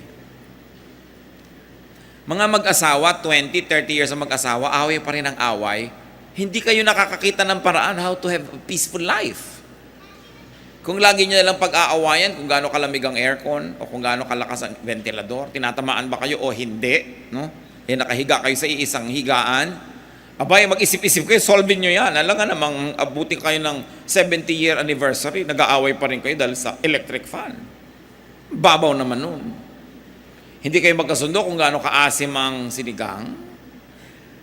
Mga mag-asawa, 20, 30 years ang mag-asawa, away pa rin ang away, hindi kayo nakakakita ng paraan how to have a peaceful life. Kung lagi nyo nalang pag-aawayan, kung gaano kalamig ang aircon, o kung gaano kalakas ang ventilador, tinatamaan ba kayo o hindi, no? Nakahiga kayo sa iisang higaan. Mag-isip-isip kayo, solve nyo yan. Alam nga namang abutin kayo ng 70-year anniversary, nag-aaway pa rin kayo dahil sa electric fan. Babaw naman nun. Hindi kayo magkasundo kung gaano kaasim ang sinigang.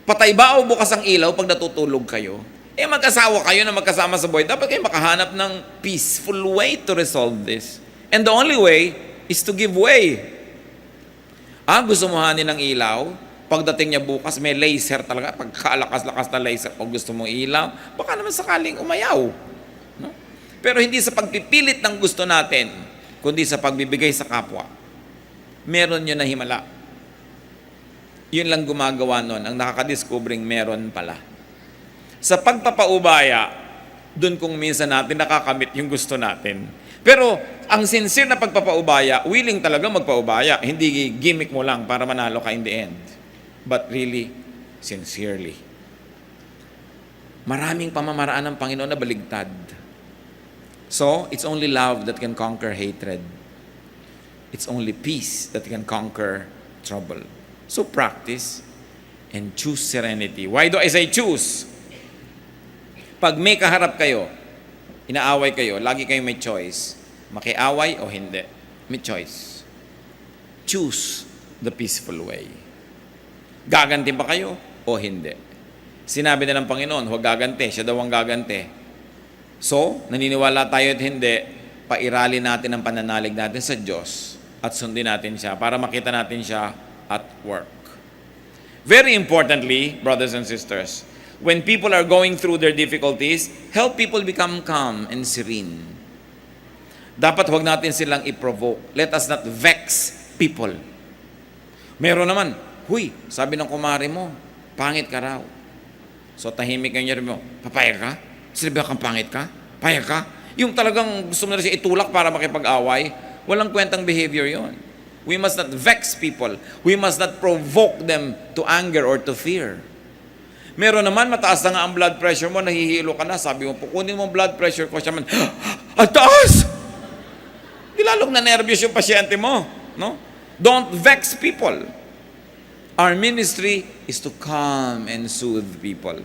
Patay ba o bukas ang ilaw pag natutulog kayo? Mag-asawa kayo na magkasama sa buhay. Dapat kayo makahanap ng peaceful way to resolve this. And the only way is to give way. Gusto mo hanin ng ilaw? Pagdating niya bukas, may laser talaga. Pagkalakas-lakas na laser, kung gusto mong ilaw, baka naman sakaling umayaw. No? Pero hindi sa pagpipilit ng gusto natin, kundi sa pagbibigay sa kapwa. Meron yun na himala. Yun lang gumagawa nun. Ang nakakadiscovering meron pala. Sa pagpapaubaya, dun kung minsan natin nakakamit yung gusto natin. Pero ang sincere na pagpapaubaya, willing talaga magpaubaya. Hindi gimmick mo lang para manalo ka in the end. But really, sincerely. Maraming pamamaraan ng Panginoon na baligtad. So, it's only love that can conquer hatred. It's only peace that can conquer trouble. So practice and choose serenity. Why do I say choose? Pag may kaharap kayo, inaaway kayo, lagi kayo may choice. Makiaway o hindi. May choice. Choose the peaceful way. Gaganti ba kayo o hindi? Sinabi na ng Panginoon, huwag gaganti. Siya daw ang gaganti. So, naniniwala tayo at hindi, pairali natin ang pananalig natin sa Diyos at sundin natin siya para makita natin siya at work. Very importantly, brothers and sisters, when people are going through their difficulties, help people become calm and serene. Dapat huwag natin silang i-provoke. Let us not vex people. Meron naman, huy, sabi ng kumari mo, pangit ka raw. So tahimik ang niya mo, papayag ka? Sinabi kang pangit ka? Payag ka? Yung talagang gusto mo na siya itulak para makipag-away, walang kwentang behavior yon. We must not vex people. We must not provoke them to anger or to fear. Meron naman, mataas na nga ang blood pressure mo, nahihilo ka na, sabi mo, kukunin mo blood pressure ko, siya man, ang taas! Di lalong na-nervous yung pasyente mo. No? Don't vex people. Our ministry is to calm and soothe people.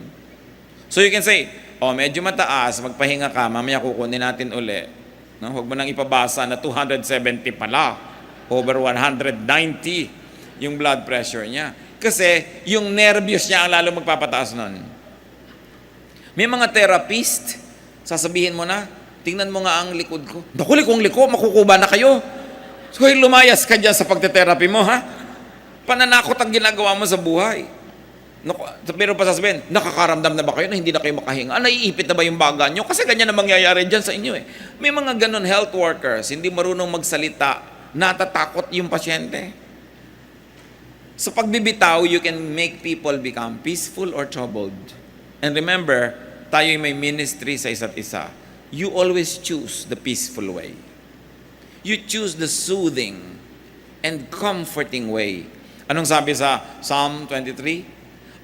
So you can say, medyo mataas, magpahinga ka, mamaya kukunin natin uli. No? Huwag mo nang ipabasa na 270 pala, over 190 yung blood pressure niya. Kasi yung nervyos niya ang lalo magpapataas nun. May mga therapist, sasabihin mo na, tingnan mo nga ang likod ko. Naku, liko, makukuba na kayo. So, lumayas ka dyan sa pagte-therapy mo, ha? Pananakot ang ginagawa mo sa buhay. Naku, pero pa sasabihin, nakakaramdam na ba kayo na hindi na kayo makahinga? Naiipit na ba yung baga nyo? Kasi ganyan na mangyayari dyan sa inyo eh. May mga ganun health workers, hindi marunong magsalita, natatakot yung pasyente. Sa pagbibitaw, you can make people become peaceful or troubled. And remember, tayo may ministry sa isa't isa. You always choose the peaceful way. You choose the soothing and comforting way. Anong sabi sa Psalm 23?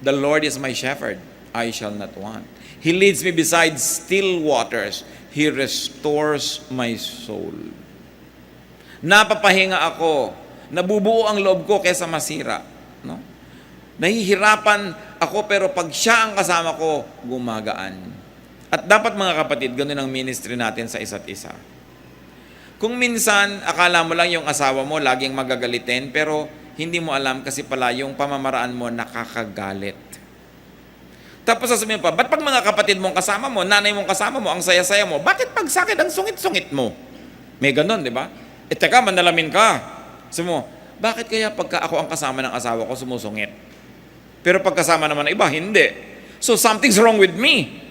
The Lord is my shepherd, I shall not want. He leads me beside still waters. He restores my soul. Napapahinga ako. Nabubuo ang loob ko kaysa masira. No? Nahihirapan ako pero pag siya ang kasama ko, gumagaan. At dapat mga kapatid, ganun ang ministry natin sa isa't isa. Kung minsan, akala mo lang yung asawa mo laging magagalitin, pero hindi mo alam kasi pala yung pamamaraan mo nakakagalit. Tapos sasabihin pa, ba't pag mga kapatid mong kasama mo, nanay mong kasama mo, ang saya-saya mo, bakit pag sakit ang sungit-sungit mo? May ganun, di ba? Teka, manalamin ka. Sabi mo, bakit kaya pagka ako ang kasama ng asawa ko, sumusungit? Pero pag kasama naman ng iba, hindi. So something's wrong with me.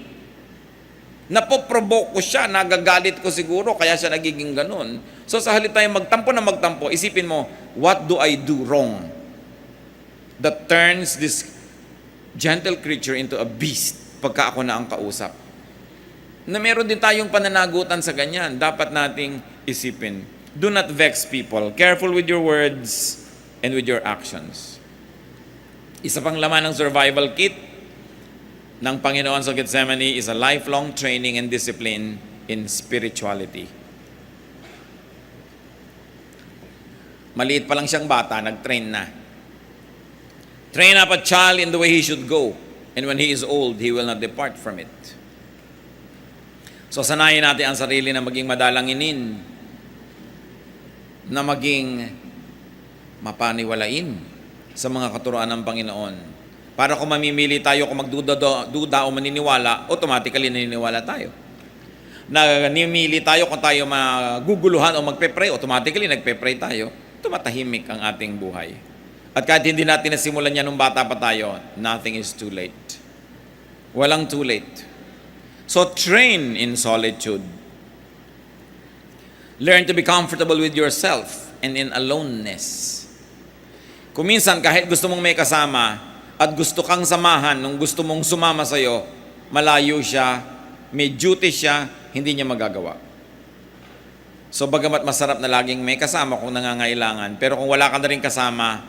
Napoprovoke ko siya, nagagalit ko siguro, kaya siya nagiging ganun. So sa halip tayo magtampo na magtampo, isipin mo, what do I do wrong that turns this gentle creature into a beast pagka ako na ang kausap? Na meron din tayong pananagutan sa ganyan, dapat nating isipin. Do not vex people. Careful with your words and with your actions. Isa pang laman ng survival kit ng Panginoon sa Gethsemane is a lifelong training and discipline in spirituality. Maliit pa lang siyang bata, nag-train na. Train up a child in the way he should go, and when he is old, he will not depart from it. So sanayin natin ang sarili na maging madalanginin, na maging mapaniwalain sa mga katuruan ng Panginoon. Para kung mamimili tayo, kung magduda o maniniwala, automatically naniniwala tayo. Nanimili tayo kung tayo maguguluhan o magpe-pray, automatically nagpe-pray tayo. Tumatahimik ang ating buhay. At kahit hindi natin nasimulan yan nung bata pa tayo, nothing is too late. Walang too late. So train in solitude. Learn to be comfortable with yourself and in aloneness. Kung minsan kahit gusto mong may kasama, at gusto kang samahan nung gusto mong sumama sa'yo, malayo siya, may duty siya, hindi niya magagawa. So bagamat masarap na laging may kasama kung nangangailangan, pero kung wala ka na rin kasama,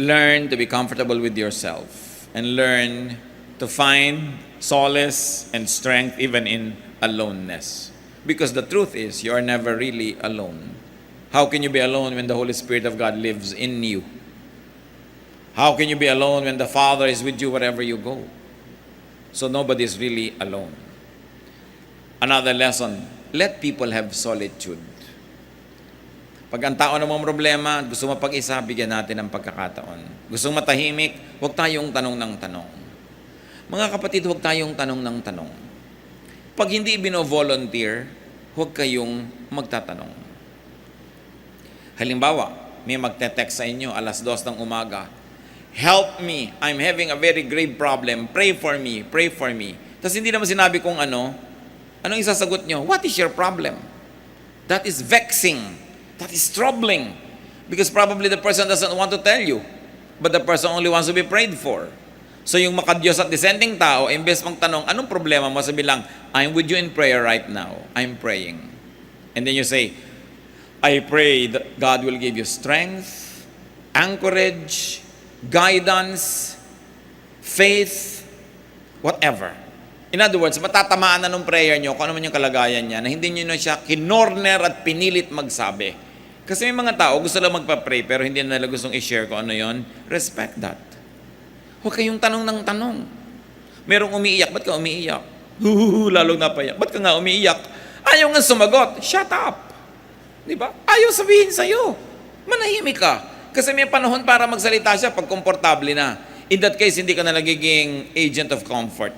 learn to be comfortable with yourself and learn to find solace and strength even in aloneness. Because the truth is, you are never really alone. How can you be alone when the Holy Spirit of God lives in you? How can you be alone when the Father is with you wherever you go? So nobody is really alone. Another lesson, let people have solitude. Pag ang tao namang problema, gusto mapag-isa, bigyan natin ng pagkakataon. Gusto matahimik, huwag tayong tanong ng tanong. Mga kapatid, huwag tayong tanong ng tanong. Pag hindi bino-volunteer, huwag kayong magtatanong. Halimbawa, may magte-text sa inyo alas 2 ng umaga, help me, I'm having a very grave problem, pray for me, pray for me. Tapos hindi naman sinabi kung anong isasagot nyo? What is your problem? That is vexing. That is troubling. Because probably the person doesn't want to tell you, but the person only wants to be prayed for. So yung makadiyos at dissenting tao, imbes mong tanong, anong problema mo? Sabi lang, I'm with you in prayer right now. I'm praying. And then you say, I pray that God will give you strength, anchorage, guidance, faith, whatever. In other words, matatamaan na ng prayer nyo kung ano man yung kalagayan niya na hindi nyo na siya kinorner at pinilit magsabi. Kasi may mga tao gusto lang magpa-pray pero hindi na nila gustong i-share kung ano yon. Respect that. Huwag kayong tanong ng tanong. Merong umiiyak, ba't ka umiiyak? Lalong napayak. Ba't ka nga umiiyak? Ayaw nga sumagot. Shut up. Di ba? Ayaw sabihin sa'yo. Manahimik ka. Kasi may panahon para magsalita siya pag komportable na. In that case, hindi ka na nagiging agent of comfort.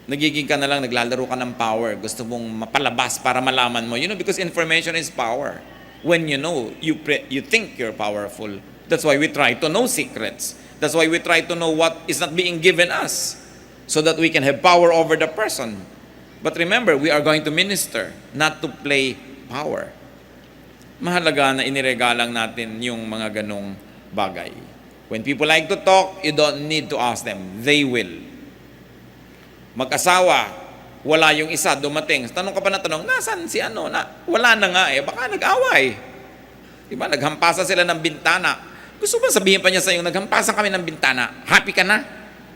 Nagiging ka na lang, naglalaro ka ng power. Gusto mong mapalabas para malaman mo. Because information is power. When you know, you think you're powerful. That's why we try to know secrets. That's why we try to know what is not being given us, so that we can have power over the person. But remember, we are going to minister, not to play power. Mahalaga na iniregalang natin yung mga ganong bagay. When people like to talk, you don't need to ask them. They will. Mag-asawa, wala yung isa, dumating. Tanong ka pa na tanong, nasan si ano? Wala na nga baka nag-away. Diba? Naghampasa sila ng bintana. Gusto ba sabihin pa niya sa iyo, naghampasan kami ng bintana, happy ka na?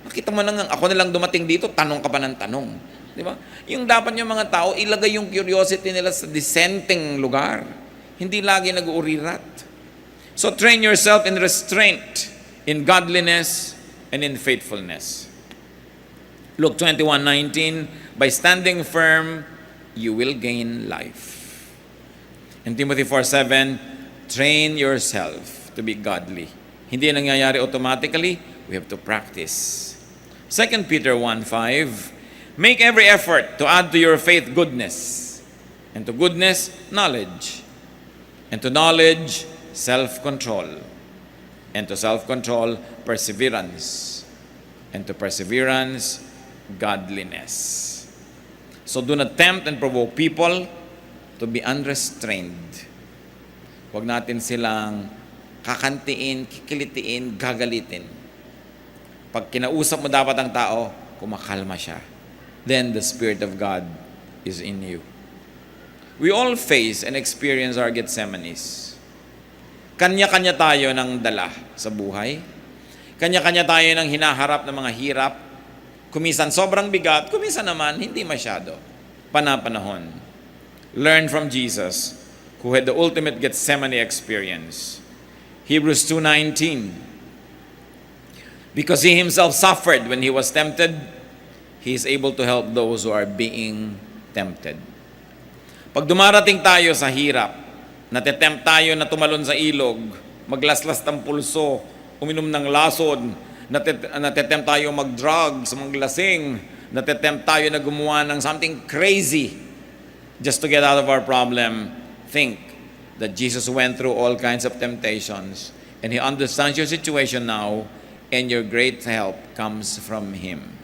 Nakita mo na nga, ako na lang dumating dito, tanong ka pa ng tanong. Di ba? Yung dapat yung mga tao, ilagay yung curiosity nila sa dissenting lugar. Hindi lagi nag-uurirat. So train yourself in restraint, in godliness, and in faithfulness. Luke 21:19, by standing firm, you will gain life. In Timothy 4:7, train yourself to be godly. Hindi nangyayari automatically, we have to practice. 2 Peter 1:5, make every effort to add to your faith goodness, and to goodness, knowledge, and to knowledge, self-control, and to self-control, perseverance, and to perseverance, godliness. So do not tempt and provoke people to be unrestrained. Huwag natin silang kakantiin, kikilitiin, gagalitin. Pag kinausap mo dapat ang tao, kumakalma siya. Then the Spirit of God is in you. We all face and experience our Gethsemanes. Kanya-kanya tayo ng dala sa buhay. Kanya-kanya tayo ng hinaharap ng mga hirap. Kumisan sobrang bigat, kumisan naman hindi masyado. Panapanahon. Learn from Jesus, who had the ultimate Gethsemane experience. Hebrews 2:19. Because he himself suffered when he was tempted, he is able to help those who are being tempted. Pag dumarating tayo sa hirap, natetempt tayo na tumalon sa ilog, maglaslas ng pulso, uminom ng lason, natetempt tayo mag-drugs, maglasing, natetempt tayo na gumawa ng something crazy just to get out of our problem, think that Jesus went through all kinds of temptations and He understands your situation now and your great help comes from Him.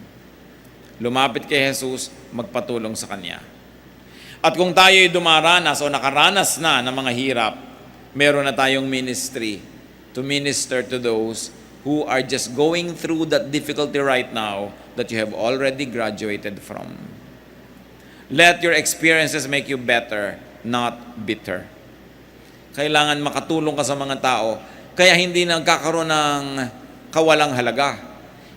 Lumapit kay Jesus, magpatulong sa Kanya. At kung tayo'y dumaranas o nakaranas na ng mga hirap, meron na tayong ministry to minister to those who are just going through that difficulty right now that you have already graduated from. Let your experiences make you better, not bitter. Kailangan makatulong ka sa mga tao, kaya hindi nagkakaroon ng kawalang halaga.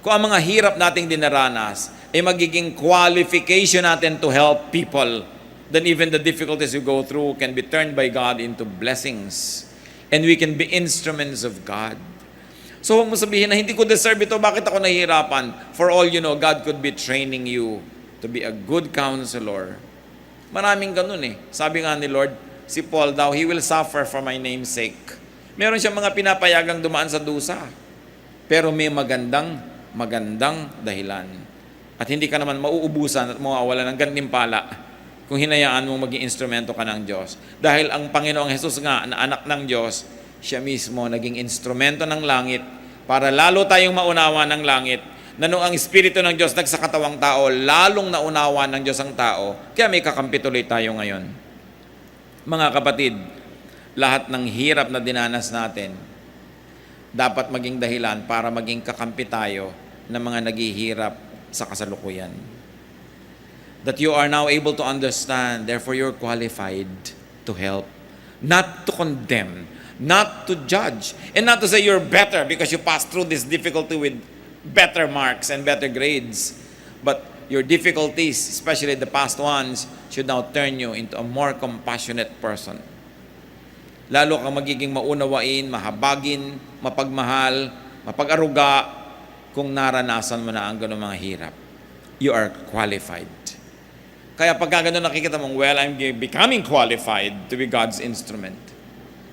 Kung ang mga hirap nating dinaranas ay magiging qualification natin to help people, then even the difficulties you go through can be turned by God into blessings. And we can be instruments of God. So huwag mo sabihin na hindi ko deserve ito, bakit ako nahihirapan? For all you know, God could be training you to be a good counselor. Maraming ganun Sabi nga ni Lord, si Paul daw, he will suffer for my name's sake. Meron siyang mga pinapayagang dumaan sa dusa. Pero may magandang dahilan. At hindi ka naman mauubusan at mawawala ng gantimpala kung hinayaan mong maging instrumento ka ng Diyos. Dahil ang Panginoong Jesus nga, na anak ng Diyos, siya mismo naging instrumento ng langit para lalo tayong maunawa ng langit na nung ang Espiritu ng Diyos nagsakatawang tao, lalong naunawa ng Diyos ang tao. Kaya may kakampi tuloy tayo ngayon. Mga kapatid, lahat ng hirap na dinanas natin, dapat maging dahilan para maging kakampi tayo ng mga naghihirap sa kasalukuyan. That you are now able to understand, therefore you're qualified to help, not to condemn, not to judge, and not to say you're better because you passed through this difficulty with better marks and better grades. But your difficulties, especially the past ones, should now turn you into a more compassionate person. Lalo kang magiging maunawain, mahabagin, mapagmahal, mapag-aruga kung naranasan mo na ang ganung mga hirap. You are qualified. Kaya pagka ganun nakikita mong, well, I'm becoming qualified to be God's instrument.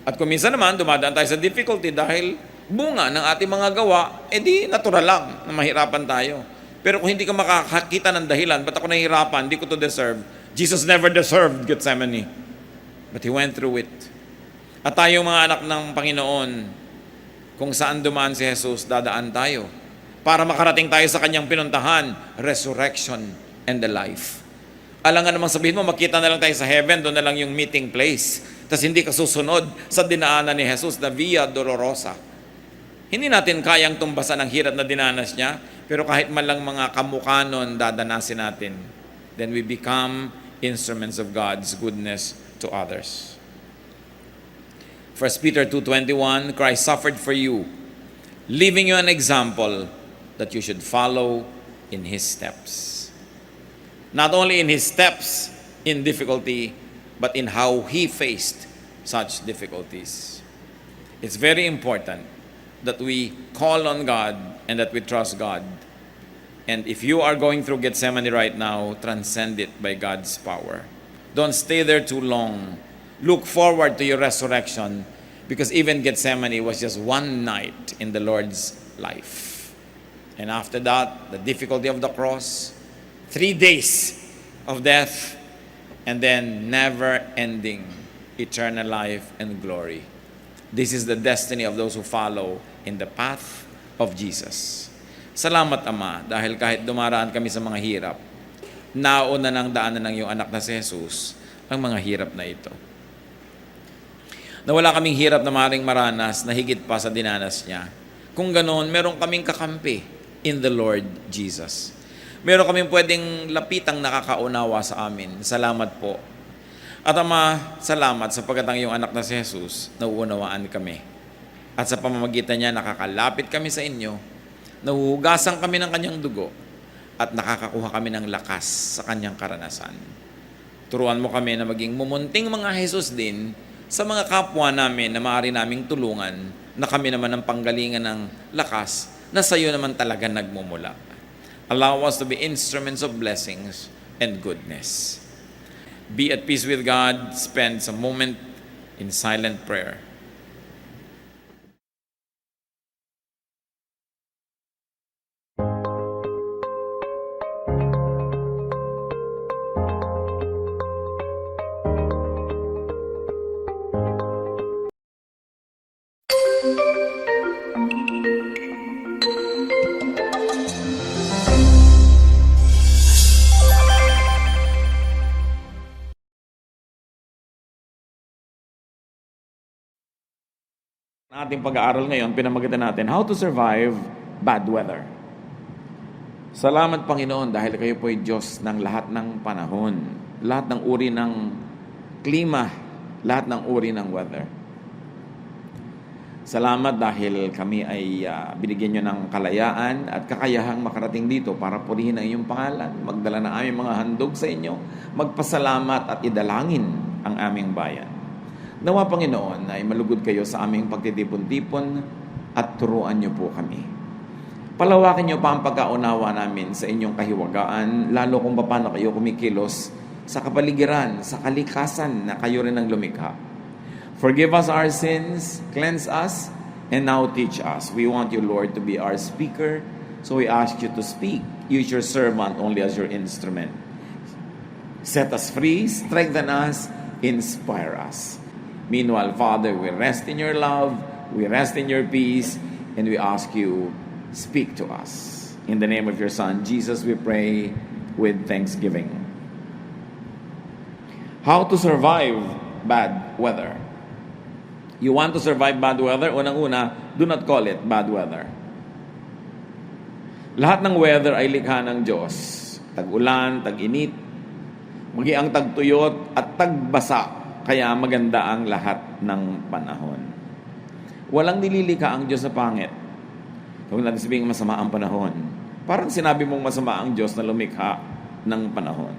At kung minsan naman, dumadaan tayo sa difficulty dahil bunga ng ating mga gawa, edi natural lang na mahirapan tayo. Pero kung hindi ka makakakita ng dahilan, ba't ako nahihirapan, hindi ko to deserve. Jesus never deserved Gethsemane. But He went through it. At tayo mga anak ng Panginoon, kung saan dumaan si Jesus, dadaan tayo. Para makarating tayo sa Kanyang pinuntahan, resurrection and the life. Alangan namang sabihin mo, makita na lang tayo sa heaven, doon na lang yung meeting place. Tapos hindi ka susunod sa dinaanan ni Jesus na Via Dolorosa. Hindi natin kayang tumbasan ang hirap na dinanas niya, pero kahit man lang mga kamukha nun dadanasin natin, then we become instruments of God's goodness to others. 1 Peter 2:21, Christ suffered for you, leaving you an example that you should follow in His steps. Not only in His steps in difficulty, but in how He faced such difficulties. It's very important that we call on God and that we trust God. And if you are going through Gethsemane right now, transcend it by God's power. Don't stay there too long. Look forward to your resurrection, because even Gethsemane was just one night in the Lord's life. And after that, the difficulty of the cross, 3 days of death, and then never-ending eternal life and glory. This is the destiny of those who follow in the path of Jesus. Salamat, Ama, dahil kahit dumaraan kami sa mga hirap, nauna ng daanan ng iyong anak na si Jesus ang mga hirap na ito. Na wala kaming hirap na maaaring maranas na higit pa sa dinanas niya. Kung ganoon, meron kaming kakampi in the Lord Jesus. Meron kaming pwedeng lapitang nakakaunawa sa amin. Salamat po. At Ama, salamat sapagkat ang iyong anak na si Jesus, nauunawaan kami. At sa pamamagitan niya, nakakalapit kami sa inyo, nahuhugasan kami ng kanyang dugo, at nakakakuha kami ng lakas sa kanyang karanasan. Turuan mo kami na maging mumunting mga Jesus din sa mga kapwa namin na maaari naming tulungan, na kami naman ang panggalingan ng lakas na sa iyo naman talaga nagmumula. Allow us to be instruments of blessings and goodness. Be at peace with God. Spend some moment in silent prayer. Ating pag-aaral ngayon, pinamagitan natin, how to survive bad weather. Salamat, Panginoon, dahil kayo po ay Diyos ng lahat ng panahon, lahat ng uri ng klima, lahat ng uri ng weather. Salamat dahil kami ay binigyan nyo ng kalayaan at kakayahang makarating dito para purihin ang inyong pangalan, magdala ng aming mga handog sa inyo, magpasalamat at idalangin ang aming bayan. Nawa, Panginoon, ay malugod kayo sa aming pagtitipon-tipon at turuan niyo po kami. Palawakin niyo pa ang pagkaunawa namin sa inyong kahiwagaan, lalo kung paano kayo kumikilos sa kapaligiran, sa kalikasan na kayo rin ang lumikha. Forgive us our sins, cleanse us, and now teach us. We want you, Lord, to be our speaker, so we ask you to speak. Use your servant only as your instrument. Set us free, strengthen us, inspire us. Meanwhile, Father, we rest in your love, we rest in your peace, and we ask you, speak to us. In the name of your Son, Jesus, we pray with thanksgiving. How to survive bad weather. You want to survive bad weather? Unang-una, do not call it bad weather. Lahat ng weather ay likha ng Diyos. Tag-ulan, tag-init, magiang tagtuyot at tagbasa. Kaya maganda ang lahat ng panahon. Walang nililika ang Diyos na pangit. Huwag natin sabihing masama ang panahon. Parang sinabi mong masama ang Diyos na lumikha ng panahon.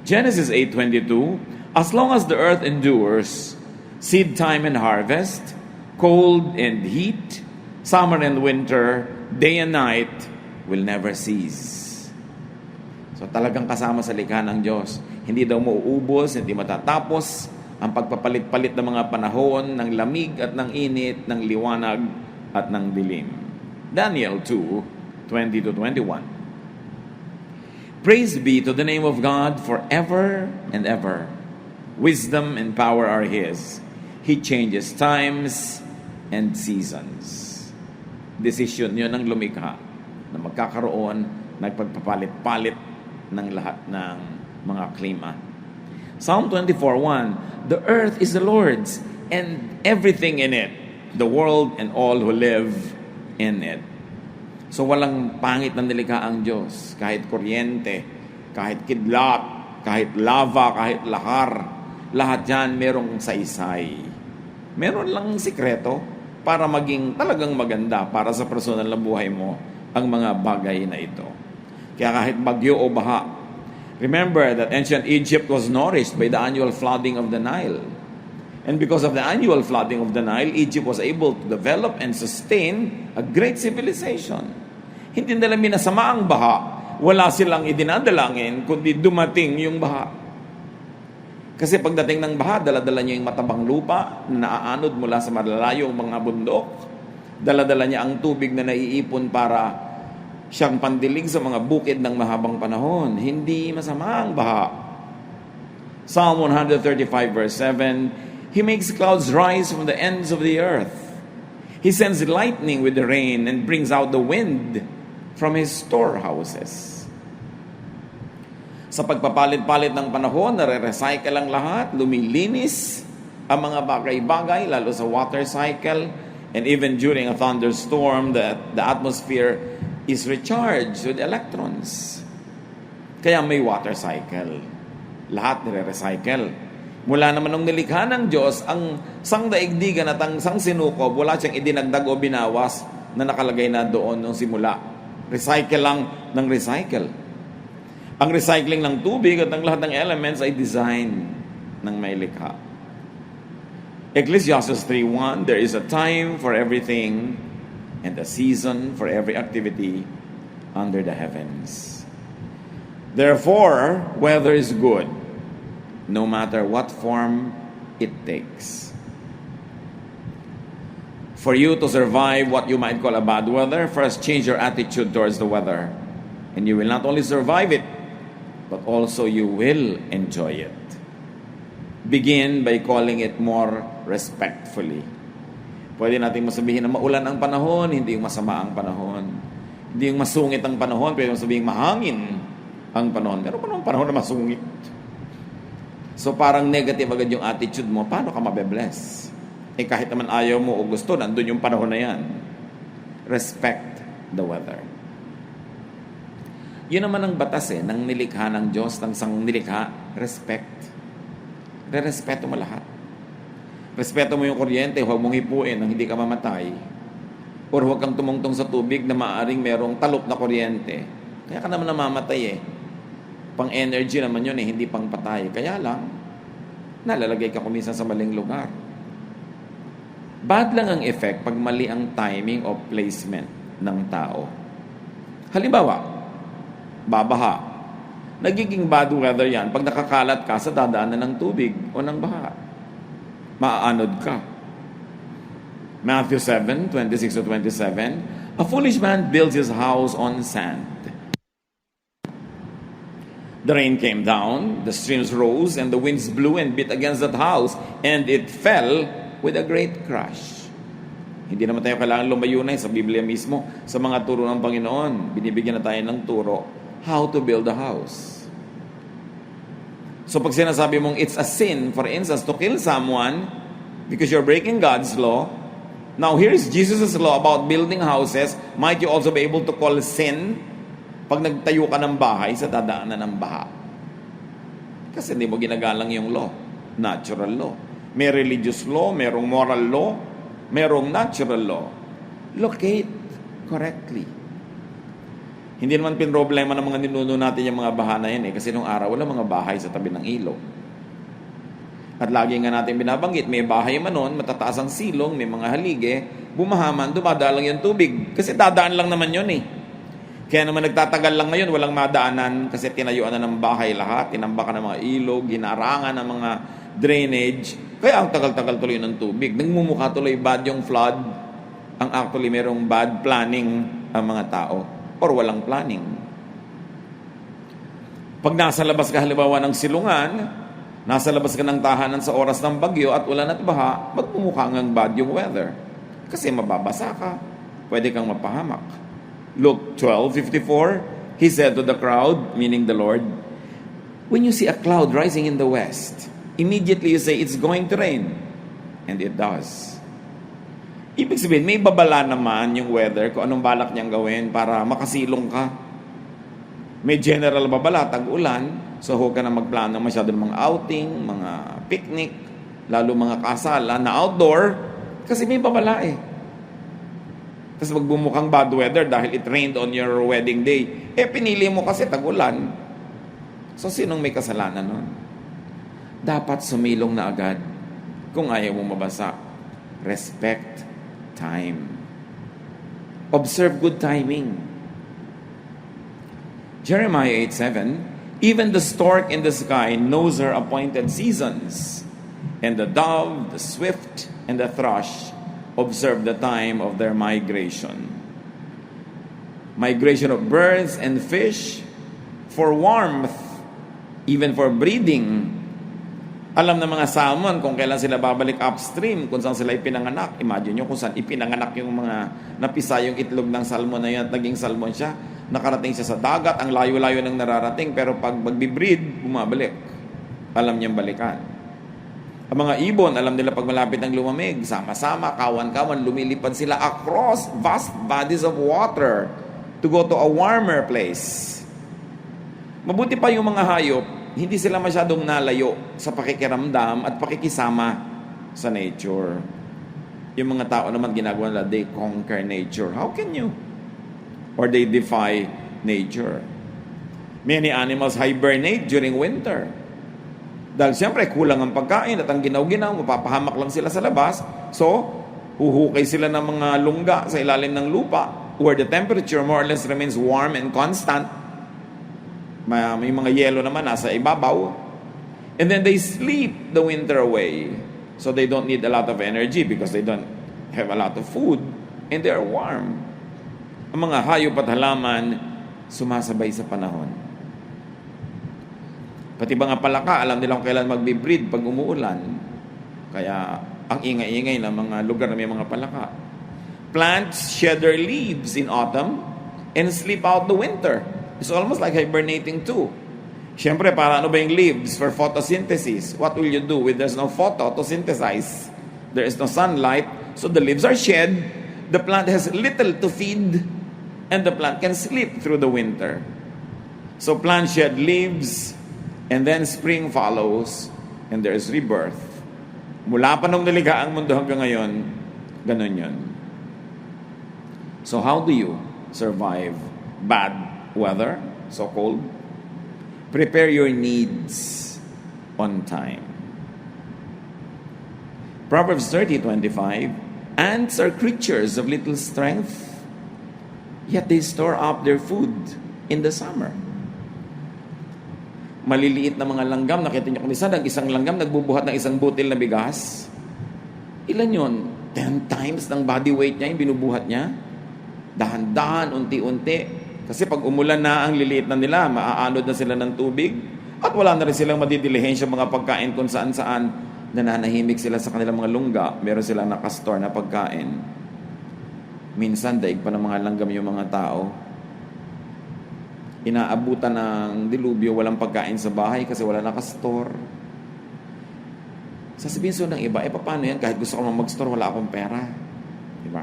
Genesis 8:22, as long as the earth endures, seed time and harvest, cold and heat, summer and winter, day and night will never cease. So talagang kasama sa likha ng Diyos. Hindi daw mauubos, hindi matatapos ang pagpapalit-palit ng mga panahon, ng lamig at ng init, ng liwanag at ng dilim. Daniel 2:20-21. Praise be to the name of God forever and ever. Wisdom and power are His. He changes times and seasons. Desisyon yun ng lumikha na magkakaroon, nagpagpapalit-palit ng lahat ng mga klima. Psalm 24:1, the earth is the Lord's and everything in it, the world and all who live in it. So walang pangit na nilikha ang Diyos. Kahit kuryente, kahit kidlat, kahit lava, kahit lahar, lahat yan merong saysay. Meron lang sikreto para maging talagang maganda para sa personal na buhay mo ang mga bagay na ito. Kaya kahit bagyo o baha, remember that ancient Egypt was nourished by the annual flooding of the Nile. And because of the annual flooding of the Nile, Egypt was able to develop and sustain a great civilization. Hindi nila minasama ang baha. Wala silang idinadalangin, kundi dumating yung baha. Kasi pagdating ng baha, dala-dala niya yung matabang lupa na naaanod mula sa malalayong mga bundok. Dala-dala niya ang tubig na naiipon para siyang pandilig sa mga bukid ng mahabang panahon. Hindi masama ang baha. Psalm 135 verse 7, He makes clouds rise from the ends of the earth. He sends lightning with the rain and brings out the wind from His storehouses. Sa pagpapalit-palit ng panahon, nare-recycle ang lahat, lumilinis ang mga bagay-bagay, lalo sa water cycle, and even during a thunderstorm, the atmosphere is recharged with electrons. Kaya may water cycle. Lahat nire-recycle. Mula naman nung nilikha ng Diyos, ang sangdaigdigan at ang sangsinukob, wala siyang idinagdag o binawas na nakalagay na doon nung simula. Recycle lang ng recycle. Ang recycling ng tubig at ang lahat ng elements ay design ng may likha. Ecclesiastes 3:1, there is a time for everything and a season for every activity under the heavens. Therefore, weather is good, no matter what form it takes. For you to survive what you might call a bad weather, first change your attitude towards the weather. And you will not only survive it, but also you will enjoy it. Begin by calling it more respectfully. Pwede natin masabihin na maulan ang panahon, hindi yung masama ang panahon. Hindi yung masungit ang panahon, pwede masabihin mahangin ang panahon. Pero panahon na masungit. So parang negative agad yung attitude mo, paano ka mabe-bless? Kahit naman ayaw mo o gusto, nandun yung panahon na yan. Respect the weather. Yun naman ang batas ng nilikha ng Diyos, ng sang nilikha, respect. Re-respeto mo lahat. Respeto mo yung kuryente, huwag mong hipuin nang hindi ka mamatay. Or huwag kang tumungtong sa tubig na maaaring merong talop na kuryente. Kaya ka naman namamatay Pang-energy naman yun hindi pang patay. Kaya lang, nalalagay ka kuminsan sa maling lugar. Bad lang ang effect pag mali ang timing o placement ng tao. Halimbawa, babaha. Nagiging bad weather yan pag nakakalat ka sa dadaanan ng tubig o ng baha. Maaanod ka. Matthew 7:26-27, a foolish man builds his house on sand. The rain came down, the streams rose, and the winds blew and beat against that house, and it fell with a great crash. Hindi naman tayo kailangan lumayo na sa Biblia mismo. Sa mga turo ng Panginoon, binibigyan na tayo ng turo how to build a house. So pag sinasabi mong it's a sin, for instance, to kill someone because you're breaking God's law, now here is Jesus' law about building houses, might you also be able to call sin pag nagtayo ka ng bahay sa dadaanan ng baha? Kasi hindi mo ginagalang yung law, natural law. May religious law, merong moral law, merong natural law. Locate correctly. Hindi naman pinroblema ng mga ninuno natin yung mga baha na yan kasi nung araw wala mga bahay sa tabi ng ilog. At lagi nga natin binabanggit, may bahay man nun, matataas ang silong, may mga halige, bumahaman, dumadalang yung tubig. Kasi dadaan lang naman yun Kaya naman nagtatagal lang ngayon, walang madaanan kasi tinayuan na ng bahay lahat, tinambakan ng mga ilog, ginarangan ng mga drainage. Kaya ang tagal-tagal tuloy ng tubig. Nagmumukha tuloy bad yung flood. Ang actually merong bad planning ang mga tao or walang planning. Pag nasa labas ka halimbawa ng silungan, nasa labas ka ng tahanan sa oras ng bagyo at ulan at baha, magmumukha ngang bad yung weather. Kasi mababasa ka. Pwede kang mapahamak. Luke 12:54, he said to the crowd, meaning the Lord, when you see a cloud rising in the west, immediately you say, it's going to rain. And it does. Ibig sabihin, may babala naman yung weather kung anong balak niyang gawin para makasilong ka. May general babala, tag-ulan, so huwag ka na magplano masyado ng mga outing, mga picnic, lalo mga kasalan na outdoor, kasi may babala eh. Tapos magbumukhang bad weather dahil it rained on your wedding day. Eh, pinili mo kasi tag-ulan. So, sinong may kasalanan nun? Dapat sumilong na agad kung ayaw mo mabasa. Respect time. Observe good timing. Jeremiah 8:7, even the stork in the sky knows her appointed seasons, and the dove, the swift, and the thrush observe the time of their migration. Migration of birds and fish for warmth, even for breeding. Alam ng mga salmon kung kailan sila babalik upstream, kung saan sila ipinanganak. Imagine nyo kung saan ipinanganak yung mga napisa yung itlog ng salmon na yun at naging salmon siya. Nakarating siya sa dagat, ang layo-layo ng nararating, pero pag magbibreed, bumabalik. Alam niyang balikan. Ang mga ibon, alam nila pag malapit ng lumamig, sama-sama, kawan-kawan, lumilipad sila across vast bodies of water to go to a warmer place. Mabuti pa yung mga hayop, hindi sila masyadong nalayo sa pakikiramdam at pakikisama sa nature. Yung mga tao naman ginagawa nila, they conquer nature. How can you? Or they defy nature. Many animals hibernate during winter. Dahil siyempre, kulang ang pagkain at ang ginaw-ginaw, mapapahamak lang sila sa labas. So, huhukay sila ng mga lungga sa ilalim ng lupa where the temperature more or less remains warm and constant. May mga yelo naman nasa ibabaw. And then they sleep the winter away. So they don't need a lot of energy because they don't have a lot of food and they are warm. Ang mga hayop at halaman sumasabay sa panahon. Pati ba nga palaka, alam nila kung kailan magbe-breed pag umuulan. Kaya ang ingay-ingay ng mga lugar na may mga palaka. Plants shed their leaves in autumn and sleep out the winter. It's almost like hibernating too. Siyempre, para ano ba yung leaves? For photosynthesis. What will you do when there's no photo to synthesize? There is no sunlight, so the leaves are shed. The plant has little to feed, and the plant can sleep through the winter. So plants shed leaves, and then spring follows, and there is rebirth. Mula pa nung nilikha ang mundo hanggang ngayon, ganun yun. So how do you survive bad weather, so cold? Prepare your needs on time. Proverbs 30:25, ants are creatures of little strength, yet they store up their food in the summer. Maliliit na mga langgam, nakita niyo kung isa, isang langgam nagbubuhat ng isang butil na bigas. Ilan yun? 10 times ng body weight niya yung binubuhat niya. Dahan-dahan, unti-unti. Kasi pag umulan na ang liliit na nila, maaanod na sila ng tubig. At wala na rin silang madidilihensya mga pagkain kung saan-saan. Nananahimik sila sa kanilang mga lungga. Meron silang nakastore na pagkain. Minsan, daig pa ng mga langgam yung mga tao. Inaabutan ng dilubyo, walang pagkain sa bahay kasi wala nakastore. Sasabihin so ng iba, paano yan? Kahit gusto ko mag-store, wala akong pera. Diba?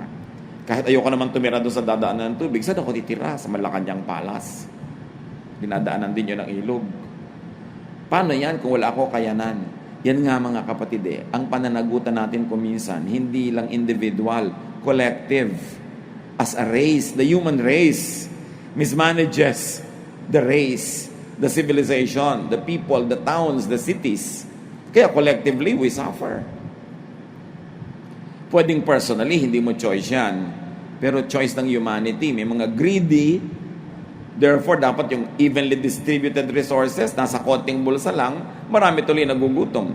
Kahit ayoko naman tumira doon sa dadaanan ng tubig, saan ako titira? Sa Malacanang Palace. Dinadaanan din yun ng ilog. Paano yan kung wala ako kayanan? Yan nga mga kapatid ang pananagutan natin kuminsan, hindi lang individual, collective. As a race, the human race mismanages the race, the civilization, the people, the towns, the cities. Kaya collectively, we suffer. Pwedeng personally, hindi mo choice yan. Pero choice ng humanity. May mga greedy. Therefore, dapat yung evenly distributed resources, nasa konting bulsa lang, marami tuloy nagugutom.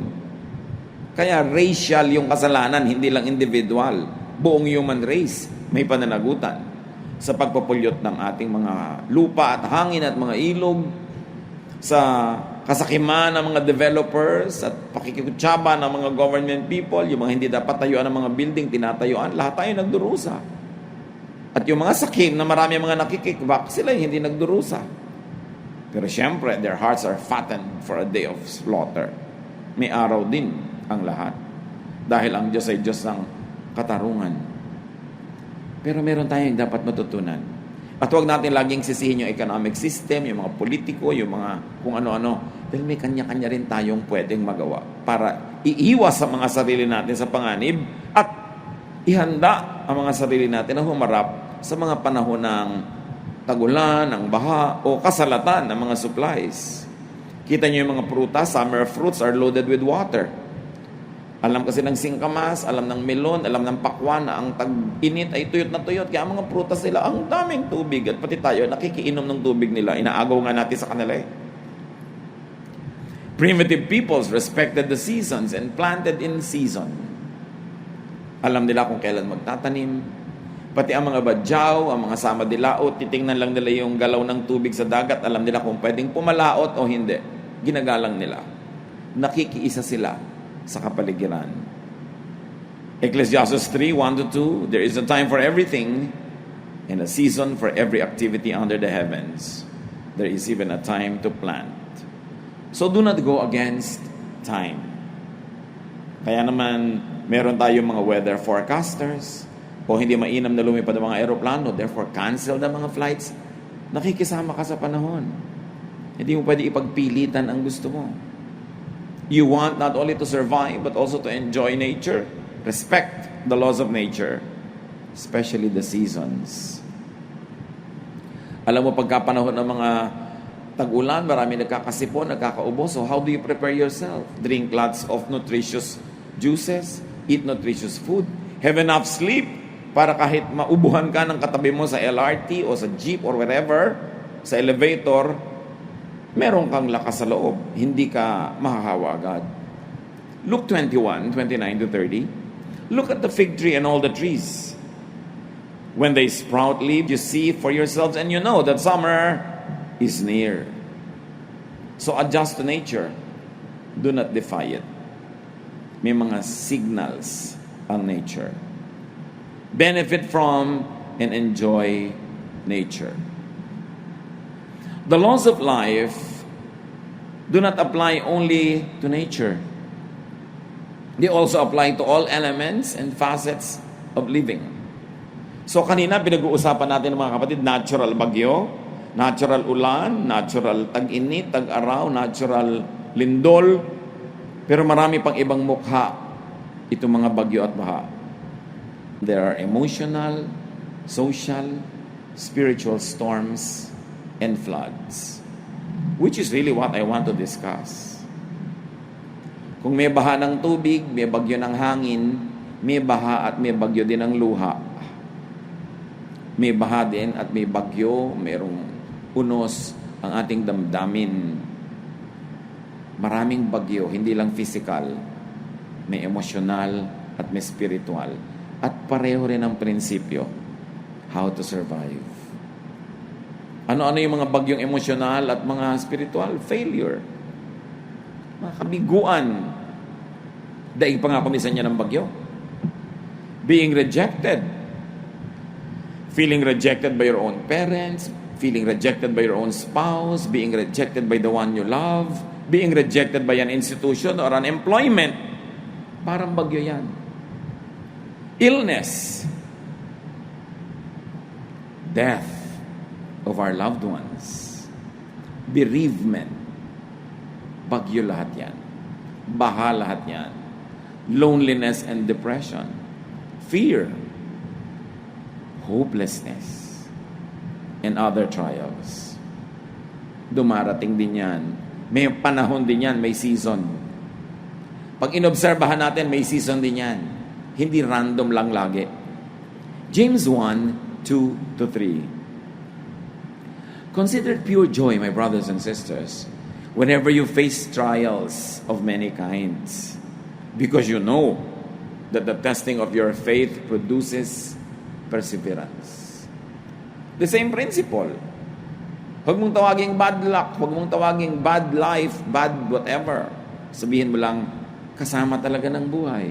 Kaya racial yung kasalanan, hindi lang individual. Buong human race may pananagutan sa pagpapulyot ng ating mga lupa at hangin at mga ilog, sa kasakiman ng mga developers at pakikikutsaba ng mga government people, yung mga hindi dapat tayuan ng mga building, tinatayuan, lahat tayo nagdurusa. At yung mga sakim na marami mga nakikikbak, sila yung hindi nagdurusa. Pero syempre, their hearts are fattened for a day of slaughter. May araw din ang lahat. Dahil ang Diyos ay Diyos ng katarungan. Pero meron tayong dapat matutunan. At huwag natin laging sisihin yung economic system, yung mga politiko, yung mga kung ano-ano. Dahil may kanya-kanya rin tayong pwedeng magawa para iiwas sa mga sarili natin sa panganib at ihanda ang mga sarili natin na humarap sa mga panahon ng tagulan, ng baha, o kasalatan ng mga supplies. Kita nyo yung mga prutas, summer fruits are loaded with water. Alam kasi ng singkamas, alam ng melon, alam ng pakwan na ang tag-init ay tuyot na tuyot. Kaya ang mga prutas nila, ang daming tubig. At pati tayo, nakikiinom ng tubig nila. Inaagaw nga natin sa kanila eh. Primitive peoples respected the seasons and planted in season. Alam nila kung kailan magtatanim. Pati ang mga badyaw, ang mga sama dilaot, titingnan lang nila yung galaw ng tubig sa dagat. Alam nila kung pwedeng pumalaot o hindi. Ginagalang nila. Nakikiisa sila sa kapaligiran. Ecclesiastes 3:1-2, there is a time for everything and a season for every activity under the heavens. There is even a time to plant. So do not go against time. Kaya naman, meron tayong mga weather forecasters o hindi mainam na lumipad ang mga aeroplano, therefore cancel the mga flights. Nakikisama ka sa panahon. Hindi mo pwede ipagpilitan ang gusto mo. You want not only to survive, but also to enjoy nature. Respect the laws of nature, especially the seasons. Alam mo, pagkapanahon ng mga tag-ulan, marami nagkakasipon, nagkakaubo. So how do you prepare yourself? Drink lots of nutritious juices, eat nutritious food, have enough sleep, para kahit maubuhan ka ng katabi mo sa LRT o sa jeep or wherever, sa elevator, meron kang lakas sa loob. Hindi ka mahahawa agad. Luke 21:29-30. Look at the fig tree and all the trees. When they sprout leaves, you see for yourselves and you know that summer is near. So adjust to nature. Do not defy it. May mga signals ang nature. Benefit from and enjoy nature. The laws of life do not apply only to nature. They also apply to all elements and facets of living. So kanina pinag-uusapan natin mga kapatid, natural bagyo, natural ulan, natural tag-init, tag-araw, natural lindol, pero marami pang ibang mukha itong mga bagyo at baha. There are emotional, social, spiritual storms, and floods, which is really what I want to discuss. Kung may baha ng tubig, may bagyo ng hangin, may baha at may bagyo din ng luha. May baha din at may bagyo, mayroong unos ang ating damdamin. Maraming bagyo, hindi lang physical, may emotional at may spiritual. At pareho rin ang prinsipyo, how to survive. Ano-ano yung mga bagyong emosyonal at mga spiritual? Failure. Mga kabiguan. Daig pa nga kumisan niya ng bagyo. Being rejected. Feeling rejected by your own parents. Feeling rejected by your own spouse. Being rejected by the one you love. Being rejected by an institution or an employment. Parang bagyo yan. Illness. Death of our loved ones. Bereavement. Bagyo lahat yan. Baha lahat yan. Loneliness and depression. Fear. Hopelessness. And other trials. Dumarating din yan. May panahon din yan, may season. Pag inobserbahan natin, may season din yan. Hindi random lang lagi. James 1:2-3. Consider it pure joy, my brothers and sisters, whenever you face trials of many kinds, Because you know that the testing of your faith produces perseverance. The same principle. Huwag mong tawaging bad luck, huwag mong tawaging bad life, bad whatever. Sabihin mo lang, kasama talaga ng buhay.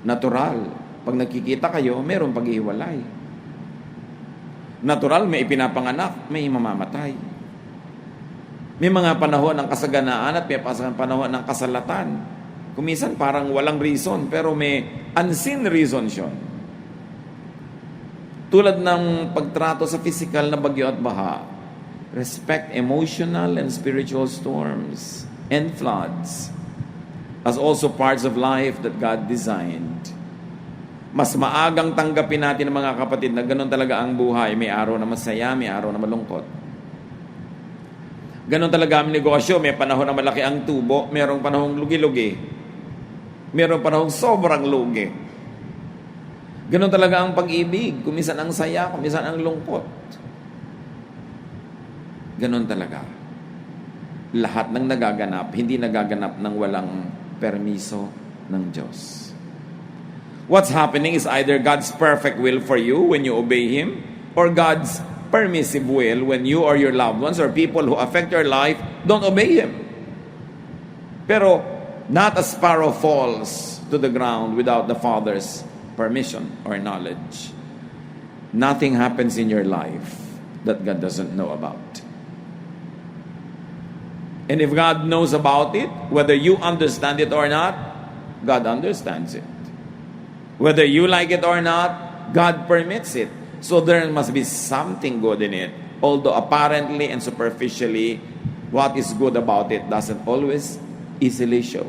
Natural. Pag nagkikita kayo, mayroong paghihiwalay. Natural, may ipinapanganak, may mamamatay. May mga panahon ng kasaganaan at may panahon ng kasalatan. Kumisan parang walang reason, pero may unseen reason siya. Tulad ng pagtrato sa physical na bagyo at baha, respect emotional and spiritual storms and floods as also parts of life that God designed. Mas maagang tanggapin natin mga kapatid na ganun talaga ang buhay. May araw na masaya, may araw na malungkot. Ganun talaga ang negosyo. May panahon na malaki ang tubo, mayroong panahong lugi-lugi. Mayroong panahong sobrang lugi. Ganun talaga ang pag-ibig. Kumisan ang saya, kumisan ang lungkot. Ganun talaga. Lahat ng nagaganap, hindi nagaganap ng walang permiso ng Diyos. What's happening is either God's perfect will for you when you obey Him, or God's permissive will when you or your loved ones or people who affect your life don't obey Him. Pero, not a sparrow falls to the ground without the Father's permission or knowledge. Nothing happens in your life that God doesn't know about. And if God knows about it, whether you understand it or not, God understands it. Whether you like it or not, God permits it. So there must be something good in it. Although apparently and superficially, what is good about it doesn't always easily show.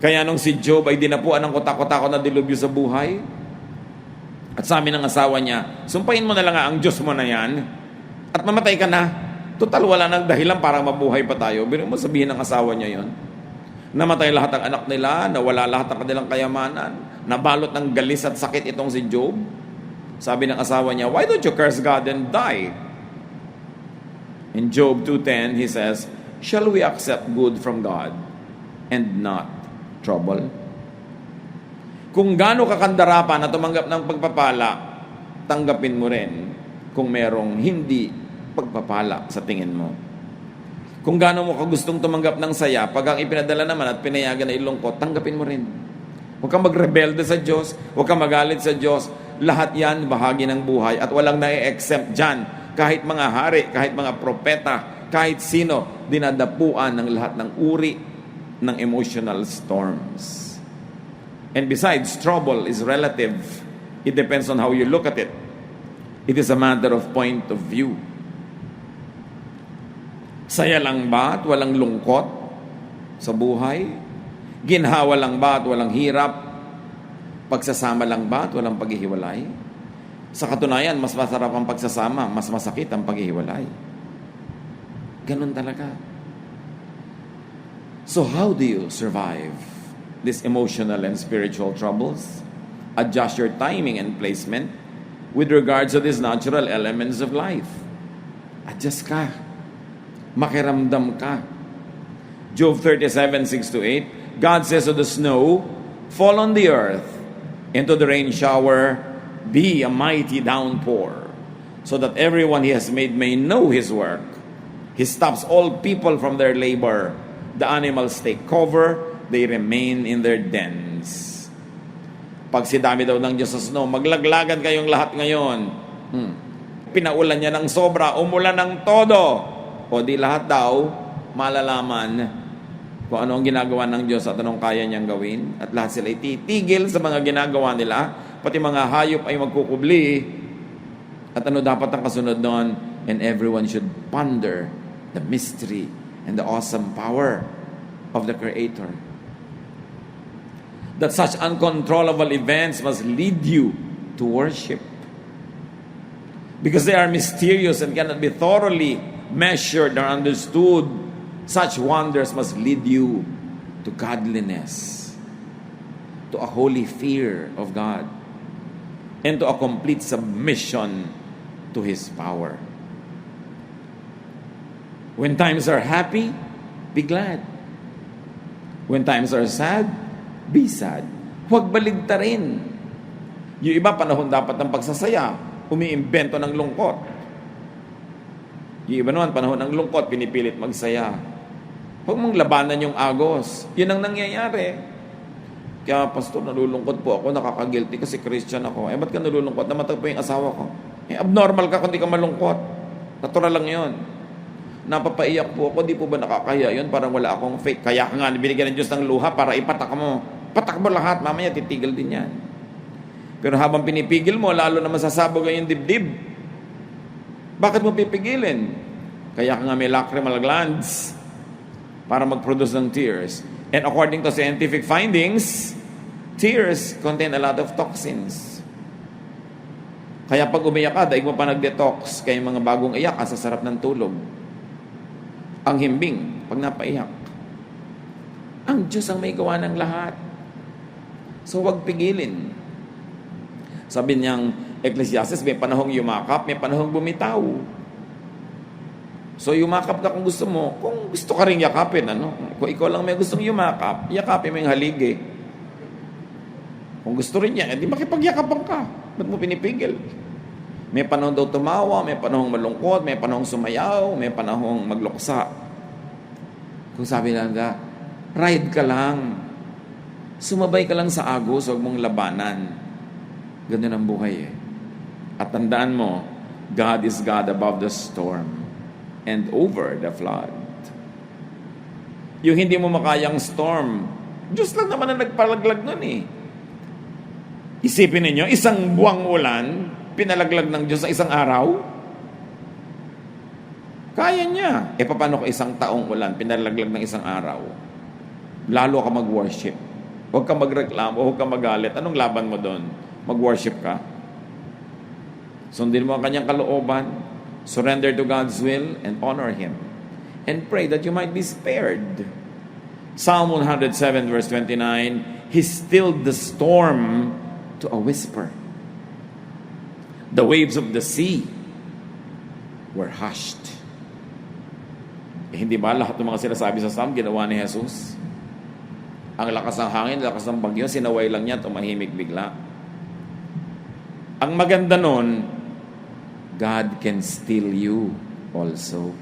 Kaya nung si Job ay dinapuan ng kotak-kotak na dilubyo sa buhay, at sabi ng asawa niya, sumpahin mo na lang ang Diyos mo na yan, at mamatay ka na. Total, wala nang dahilan para mabuhay pa tayo. Pero mo sabihin ng asawa niya yon. Namatay lahat ng anak nila, nawala lahat ng kanilang kayamanan, nabalot ng galis at sakit itong si Job. Sabi ng asawa niya, why don't you curse God and die? In Job 2:10, he says, shall we accept good from God and not trouble? Kung gaano kakandarapan na tumanggap ng pagpapala, tanggapin mo rin kung merong hindi pagpapala sa tingin mo. Kung gaano mo kagustong tumanggap ng saya, pag ang ipinadala naman at pinayagan na ilungkot, tanggapin mo rin. Huwag kang magrebelde sa Diyos, huwag kang magalit sa Diyos. Lahat yan bahagi ng buhay at walang na-exempt dyan. Kahit mga hari, kahit mga propeta, kahit sino, dinadapuan ng lahat ng uri ng emotional storms. And besides, trouble is relative. It depends on how you look at it. It is a matter of point of view. Saya lang ba at walang lungkot sa buhay? Ginhawa lang ba at walang hirap? Pagsasama lang ba at walang paghihiwalay? Sa katunayan, mas masarap ang pagsasama, mas masakit ang paghihiwalay. Ganun talaga. So how do you survive these emotional and spiritual troubles? Adjust your timing and placement with regards to these natural elements of life. Adjust ka. Makiramdam ka. Job 37:6-8, God says to the snow, fall on the earth, and to the rain shower, be a mighty downpour, so that everyone He has made may know His work. He stops all people from their labor. The animals take cover, they remain in their dens. Pag sidami daw ng Diyos sa snow, maglaglagan kayong lahat ngayon. Pinaulan niya ng sobra, umulan ng todo. O di lahat daw malalaman kung ano ang ginagawa ng Diyos at anong kaya niyang gawin. At lahat sila ititigil sa mga ginagawa nila. Pati mga hayop ay magkukubli. At ano dapat ang kasunod doon? And everyone should ponder the mystery and the awesome power of the Creator. That such uncontrollable events must lead you to worship. Because they are mysterious and cannot be thoroughly measured or understood. Such wonders must lead you to godliness, to a holy fear of God, and to a complete submission to His power. When times are happy, be glad. When times are sad, be sad. Huwag baligtarin. Yung iba, panahon dapat ng pagsasaya, umiimbento ng lungkot. Yung iba naman, panahon ng lungkot, pinipilit magsaya. Huwag mong labanan yung agos. Yun ang nangyayari. Kaya, Pastor, nalulungkot po ako, nakaka-guilty kasi Christian ako. Ba't ka nalulungkot? Namatay po yung asawa ko. Abnormal ka kung di ka malungkot. Natural lang yun. Napapaiyak po ako, di po ba nakakaya yun? Parang wala akong faith. Kaya ka nga, binigyan ng Diyos ng luha para ipatak mo. Patak mo lahat, mamaya titigil din yan. Pero habang pinipigil mo, lalo na masasabog ang yung dibdib. Bakit mo pipigilin? Kaya ka nga may lacrimal glands para mag-produce ng tears. And according to scientific findings, tears contain a lot of toxins. Kaya pag umiyak ka, daig mo pa nag-detox. Kaya mga bagong iyak ka sa sarap ng tulog. Ang himbing, pag napaiyak. Ang Diyos ang may gawa ng lahat. So huwag pigilin. Sabi niyang Ecclesiastes, may panahong yumakap, may panahong bumitaw. So yumakap ka kung gusto mo. Kung gusto ka rin yakapin, kung ikaw lang may gustong yumakap, yakapin mo yung haligi. Kung gusto rin niya, edi makipagyakapan ka. Ba't mo pinipigil? May panahon daw tumawa, may panahong malungkot, may panahong sumayaw, may panahong magluksa. Kung sabi lang ka, ride ka lang. Sumabay ka lang sa agos, huwag mong labanan. Ganun ang buhay eh. At tandaan mo, God is God above the storm and over the flood. Yung hindi mo makayang storm, Diyos lang naman ang nagpalaglag nun eh. Isipin ninyo, isang buwang ulan, pinalaglag ng Diyos sa isang araw? Kaya niya. Paano kung isang taong ulan, pinalaglag ng isang araw? Lalo ka mag-worship. Huwag ka magreklamo, huwag ka magalit. Anong laban mo doon? Mag-worship ka? Sundin mo ang kanyang kalooban, surrender to God's will, and honor Him. And pray that you might be spared. Psalm 107 verse 29, He stilled the storm to a whisper. The waves of the sea were hushed. Hindi ba lahat ng mga sinasabi sa Psalm ginawa ni Jesus? Ang lakas ng hangin, lakas ng bagyo, sinaway lang niya, tumahimik bigla. Ang maganda nun, God can still you also.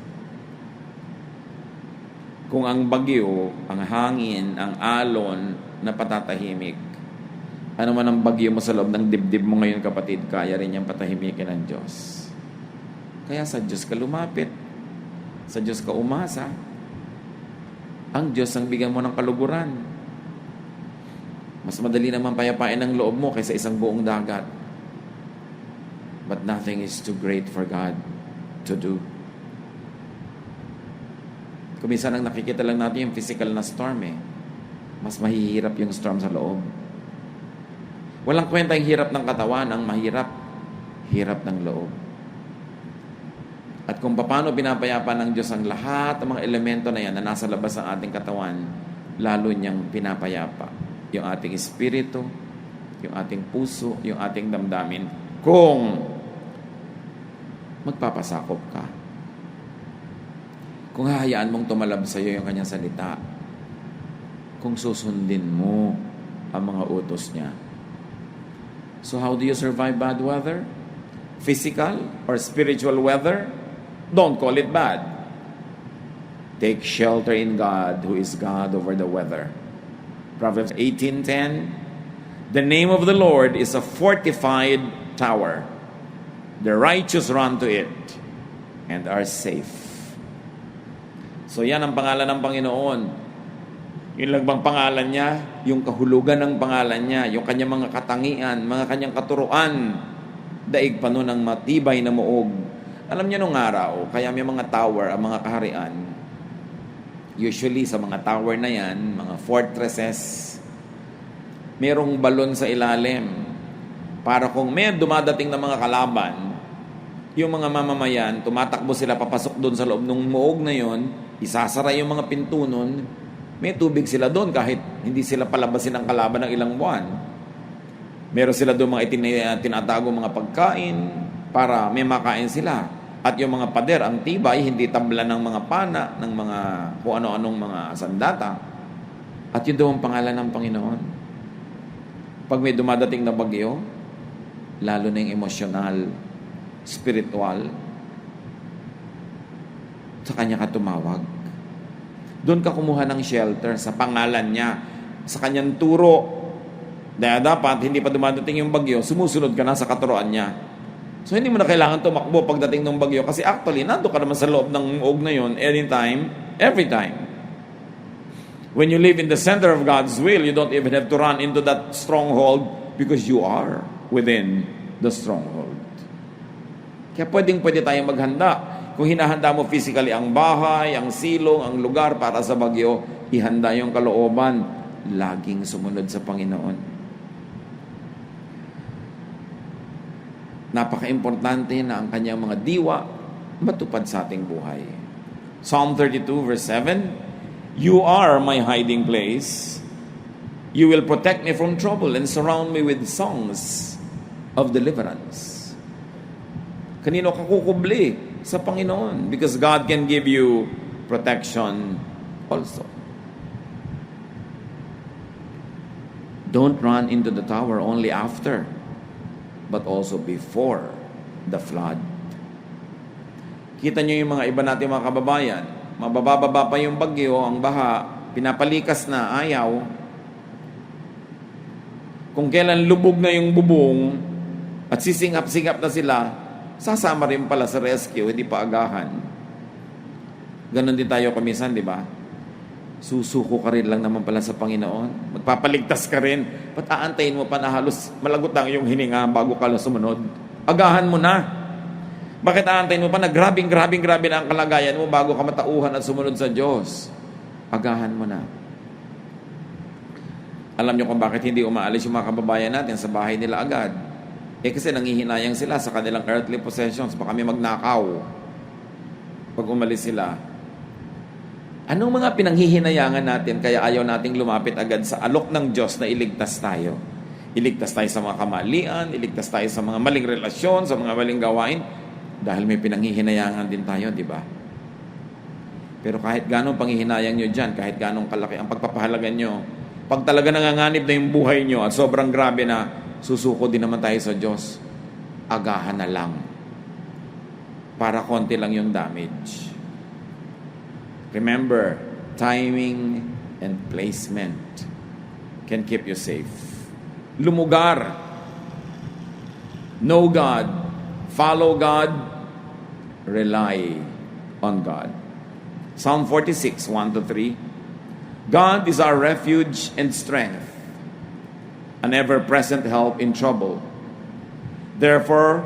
Kung ang bagyo, ang hangin, ang alon na patatahimik, ano man ang bagyo mo sa loob ng dibdib mo ngayon, kapatid, kaya rin niyang patahimikin ng Diyos. Kaya sa Diyos ka lumapit. Sa Diyos ka umasa. Ang Diyos ang bigyan mo ng kaluguran. Mas madali naman payapain ang loob mo kaysa isang buong dagat. But nothing is too great for God to do. Kung minsan ang nakikita lang natin yung physical na storm mas mahihirap yung storm sa loob. Walang kwenta yung hirap ng katawan, ang mahirap, hirap ng loob. At kung paano pinapayapa ng Diyos ang lahat ng mga elemento na yan na nasa labas ng ating katawan, lalo niyang pinapayapa yung ating espiritu, yung ating puso, yung ating damdamin, kung magpapasakop ka. Kung hahayaan mong tumalab sa iyo yung kanyang salita, kung susundin mo ang mga utos niya. So how do you survive bad weather? Physical or spiritual weather? Don't call it bad. Take shelter in God, who is God over the weather. Proverbs 18:10, the name of the Lord is a fortified tower. The righteous run to it and are safe. So yan ang pangalan ng Panginoon. Yun lang bang pangalan niya? Yung kahulugan ng pangalan niya, yung kanyang mga katangian, mga kanyang katuruan, daig pa nun ang matibay na muog. Alam niyo nung araw, kaya may mga tower, ang mga kaharian, usually sa mga tower na yan, mga fortresses, merong balon sa ilalim. Para kung may dumadating na mga kalaban, yung mga mamamayan, tumatakbo sila papasok doon sa loob ng muog na yon, isasara yung mga pinto nun, may tubig sila doon kahit hindi sila palabasin ng kalaban ng ilang buwan. Meron sila doon mga tinatago mga pagkain para may makain sila. At yung mga pader, ang tibay, hindi tabla ng mga pana, ng mga kung ano-anong mga sandata. At yun daw ang pangalan ng Panginoon. Pag may dumadating na bagyo, lalo na yung emosyonal, spiritual, sa Kanya ka tumawag. Doon ka kumuha ng shelter sa pangalan niya, sa Kanyang turo. Dahil dapat, hindi pa dumadating yung bagyo, sumusunod ka na sa katuroan niya. So, hindi mo na kailangan tumakbo pagdating ng bagyo kasi actually, nando ka naman sa loob ng uog na yun, anytime, every time. When you live in the center of God's will, you don't even have to run into that stronghold because you are within the stronghold. Kaya pwede tayong maghanda. Kung hinahanda mo physically ang bahay, ang silong, ang lugar para sa bagyo, ihanda yung kalooban, laging sumunod sa Panginoon. Napaka-importante na ang kanyang mga diwa matupad sa ating buhay. Psalm 32 verse 7, You are my hiding place. You will protect me from trouble and surround me with songs of deliverance. Kanino ka kukubli? Sa Panginoon. Because God can give you protection also. Don't run into the tower only after, but also before the flood. Kita nyo yung mga iba natin mga kababayan, mabababa pa yung bagyo, ang baha, pinapalikas na, ayaw. Kung kailan lubog na yung bubong at sisingap-singap na sila, sasama rin pala sa rescue, hindi pa agahan. Ganon din tayo kumisan, di ba? Susuko ka rin lang naman pala sa Panginoon. Magpapaligtas ka rin. Ba't aantayin mo pa na halos malagot lang yung hininga bago ka lang sumunod? Agahan mo na. Bakit aantayin mo pa na grabe na ang kalagayan mo bago ka matauhan at sumunod sa Diyos? Agahan mo na. Alam niyo kung bakit hindi umaalis yung mga kababayan natin sa bahay nila agad? Kasi nanghihinayang sila sa kanilang earthly possessions. Baka may magnakaw pag umalis sila. Anong mga pinanghihinayangan natin kaya ayaw nating lumapit agad sa alok ng Diyos na iligtas tayo? Iligtas tayo sa mga kamalian, iligtas tayo sa mga maling relasyon, sa mga maling gawain, dahil may pinanghihinayangan din tayo, di ba? Pero kahit ganong panghihinayang nyo dyan, kahit ganong kalaki ang pagpapahalagan nyo, pag talaga nanganganib na yung buhay nyo at sobrang grabe na, susuko din naman tayo sa Diyos, agahan na lang. Para konti lang yung damage. Remember, timing and placement can keep you safe. Lumugar. Know God. Follow God. Rely on God. Psalm 46, 1-3. God is our refuge and strength, an ever-present help in trouble. Therefore,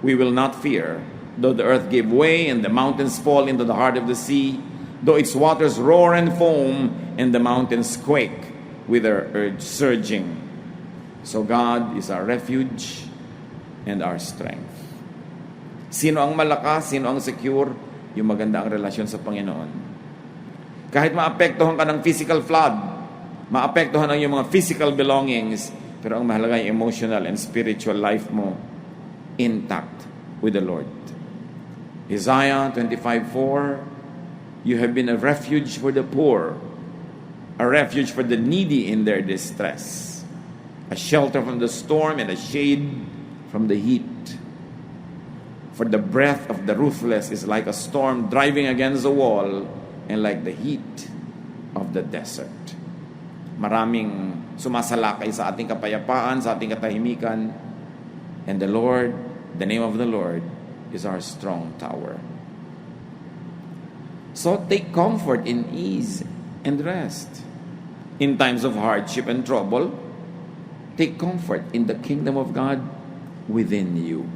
we will not fear, though the earth give way and the mountains fall into the heart of the sea, though its waters roar and foam, and the mountains quake with their surging. So God is our refuge and our strength. Sino ang malakas? Sino ang secure? Yung maganda ang relasyon sa Panginoon. Kahit maapektuhan ka ng physical flood, maapektuhan ang iyong mga physical belongings, pero ang mahalaga yung emotional and spiritual life mo intact with the Lord. Isaiah 25:4, You have been a refuge for the poor, a refuge for the needy in their distress, a shelter from the storm and a shade from the heat. For the breath of the ruthless is like a storm driving against the wall and like the heat of the desert. Maraming sumasalakay sa ating kapayapaan, sa ating katahimikan, and the Lord, the name of the Lord, is our strong tower. So take comfort in ease and rest. In times of hardship and trouble, take comfort in the kingdom of God within you.